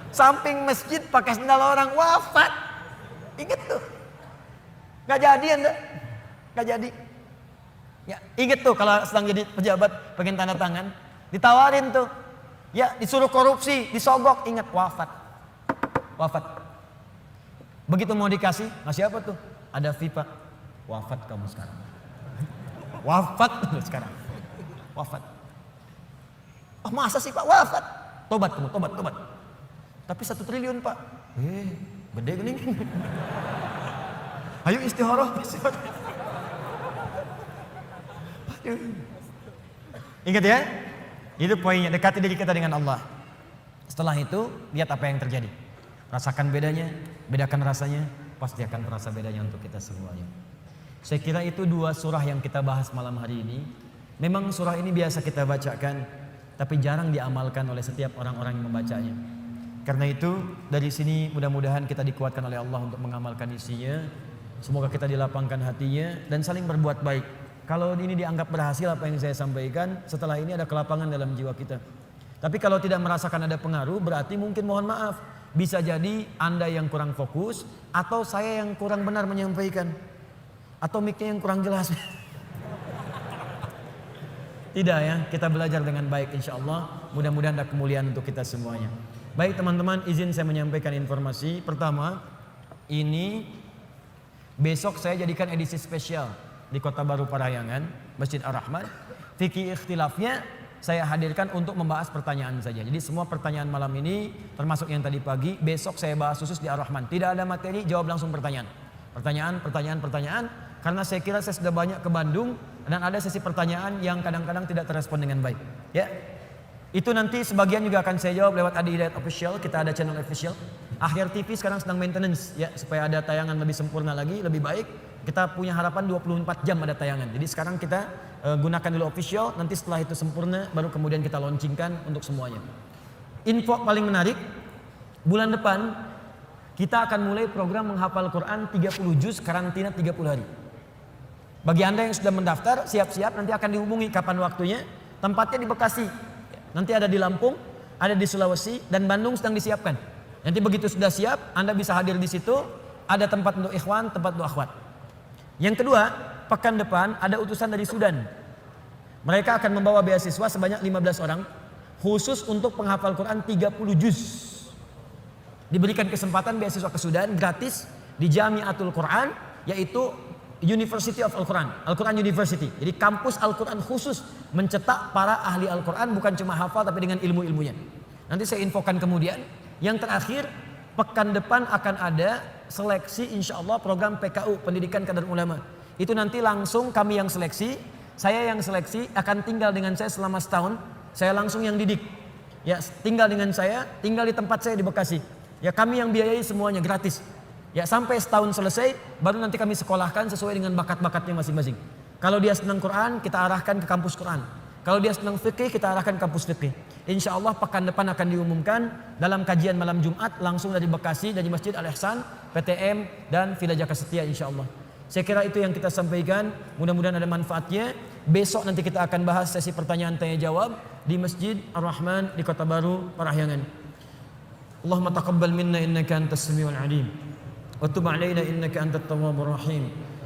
Samping masjid pakai sendal orang, wafat. Ingat tuh. Gak jadi Anda. Gak jadi. Ya, ingat tuh kalau sedang jadi pejabat pengen tanda tangan, ditawarin tuh. Ya, disuruh korupsi, disogok, ingat wafat. Wafat. Begitu mau dikasih, ngasih apa tuh? Ada FIFA. Wafat kamu sekarang. Wafat sekarang. Wafat. Oh, masa sih Pak wafat? Tobat kamu, tobat. Tapi 1 triliun Pak. Gede gini. Ayo istikharah. Ingat ya, itu poinnya, dekati diri kita dengan Allah. Setelah itu, lihat apa yang terjadi. Rasakan bedanya, bedakan rasanya, pasti akan terasa bedanya untuk kita semuanya. Saya kira itu 2 surah yang kita bahas malam hari ini. Memang surah ini biasa kita bacakan, tapi jarang diamalkan oleh setiap orang-orang yang membacanya. Karena itu, dari sini mudah-mudahan kita dikuatkan oleh Allah untuk mengamalkan isinya. Semoga kita dilapangkan hatinya dan saling berbuat baik. Kalau ini dianggap berhasil apa yang saya sampaikan, setelah ini ada kelapangan dalam jiwa kita. Tapi kalau tidak merasakan ada pengaruh, berarti mungkin mohon maaf. Bisa jadi Anda yang kurang fokus, atau saya yang kurang benar menyampaikan. Atau mic-nya yang kurang jelas. Tidak ya, kita belajar dengan baik insya Allah. Mudah-mudahan ada kemuliaan untuk kita semuanya. Baik teman-teman, izin saya menyampaikan informasi. Pertama, ini besok saya jadikan edisi spesial di Kota Baru Parahyangan, Masjid Ar-Rahman. Fikih ikhtilafnya saya hadirkan untuk membahas pertanyaan saja. Jadi semua pertanyaan malam ini, termasuk yang tadi pagi, besok saya bahas khusus di Ar-Rahman. Tidak ada materi, jawab langsung pertanyaan. Pertanyaan. Karena saya kira saya sudah banyak ke Bandung dan ada sesi pertanyaan yang kadang-kadang tidak terrespon dengan baik. Ya, itu nanti sebagian juga akan saya jawab lewat Adi Hidayat Official. Kita ada channel official. Akhir TV sekarang sedang maintenance ya, supaya ada tayangan lebih sempurna lagi, lebih baik. Kita punya harapan 24 jam ada tayangan. Jadi sekarang kita gunakan dulu official, nanti setelah itu sempurna baru kemudian kita launchingkan untuk semuanya. Info paling menarik, bulan depan kita akan mulai program menghafal Quran 30 juz karantina 30 hari. Bagi Anda yang sudah mendaftar, siap-siap, nanti akan dihubungi kapan waktunya. Tempatnya di Bekasi, nanti ada di Lampung, ada di Sulawesi, dan Bandung sedang disiapkan. Nanti begitu sudah siap, Anda bisa hadir di situ. Ada tempat untuk ikhwan, tempat untuk akhwat. Yang kedua, pekan depan ada utusan dari Sudan. Mereka akan membawa beasiswa sebanyak 15 orang, khusus untuk penghafal Quran 30 juz. Diberikan kesempatan beasiswa ke Sudan gratis di Jamiatul Quran, yaitu University of Al-Quran, Al-Quran University. Jadi kampus Al-Quran khusus mencetak para ahli Al-Quran, bukan cuma hafal tapi dengan ilmu-ilmunya. Nanti saya infokan kemudian. Yang terakhir, pekan depan akan ada seleksi insya Allah program PKU, Pendidikan Kader Ulama. Itu nanti langsung kami yang seleksi, saya yang seleksi, akan tinggal dengan saya selama setahun. Saya langsung yang didik. Ya, tinggal dengan saya, tinggal di tempat saya di Bekasi. Ya, kami yang biayai semuanya gratis. Ya, sampai setahun selesai, baru nanti kami sekolahkan sesuai dengan bakat-bakatnya masing-masing. Kalau dia senang Quran, kita arahkan ke kampus Quran. Kalau dia senang fikih, kita arahkan ke kampus fikih. Insya Allah pekan depan akan diumumkan dalam kajian malam Jumat langsung dari Bekasi, dari Masjid Al-Ihsan, PTM, dan Villa Jaka Setia insya Allah. Saya kira itu yang kita sampaikan, mudah-mudahan ada manfaatnya. Besok nanti kita akan bahas sesi pertanyaan tanya jawab di Masjid Ar-Rahman di Kota Baru Parahyangan. Allahumma taqabbal minna innaka antas samiul alim. وتب علينا إنك أنت التواب الرحيم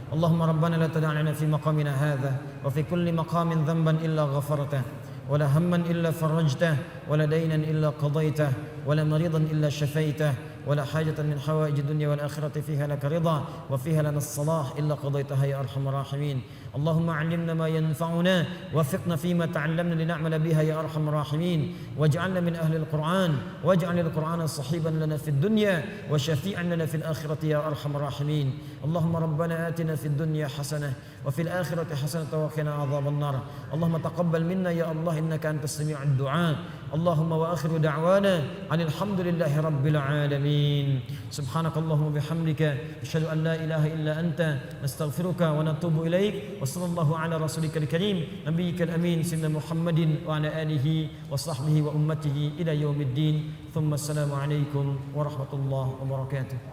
اللهم ربنا لا تدع لنا في مقامنا هذا وفي كل مقام ذنبا إلا غفرته ولا هما إلا فرجته ولا دينا إلا قضيته ولا مريضا إلا شفيته ولا حاجة من حوائج الدنيا والآخرة فيها لك رضا وفيها لنا الصلاح إلا قضيتها يا أرحم الراحمين. اللهم علمنا ما ينفعنا وفقنا فيما تعلمنا لنعمل بها يا أرحم الراحمين. واجعلنا من أهل القرآن واجعل القرآن صحيبا لنا في الدنيا وشفيعا لنا في الآخرة يا أرحم الراحمين. اللهم ربنا آتنا في الدنيا حسنة وفي الآخرة حسنة وقنا عذاب النار. اللهم تقبل منا يا الله إنك أنت السميع الدعاء. اللهم وآخر دعوانا أن الحمد لله رب العالمين. سبحانك اللهم وبحمدك أشهد أن لا إله إلا أنت نستغفرك ونتوب إليك. وصلى الله على رسولك الكريم نبيك الأمين سيدنا محمد وعلى آله وصحبه وأمته إلى يوم الدين. ثم السلام عليكم ورحمة الله وبركاته.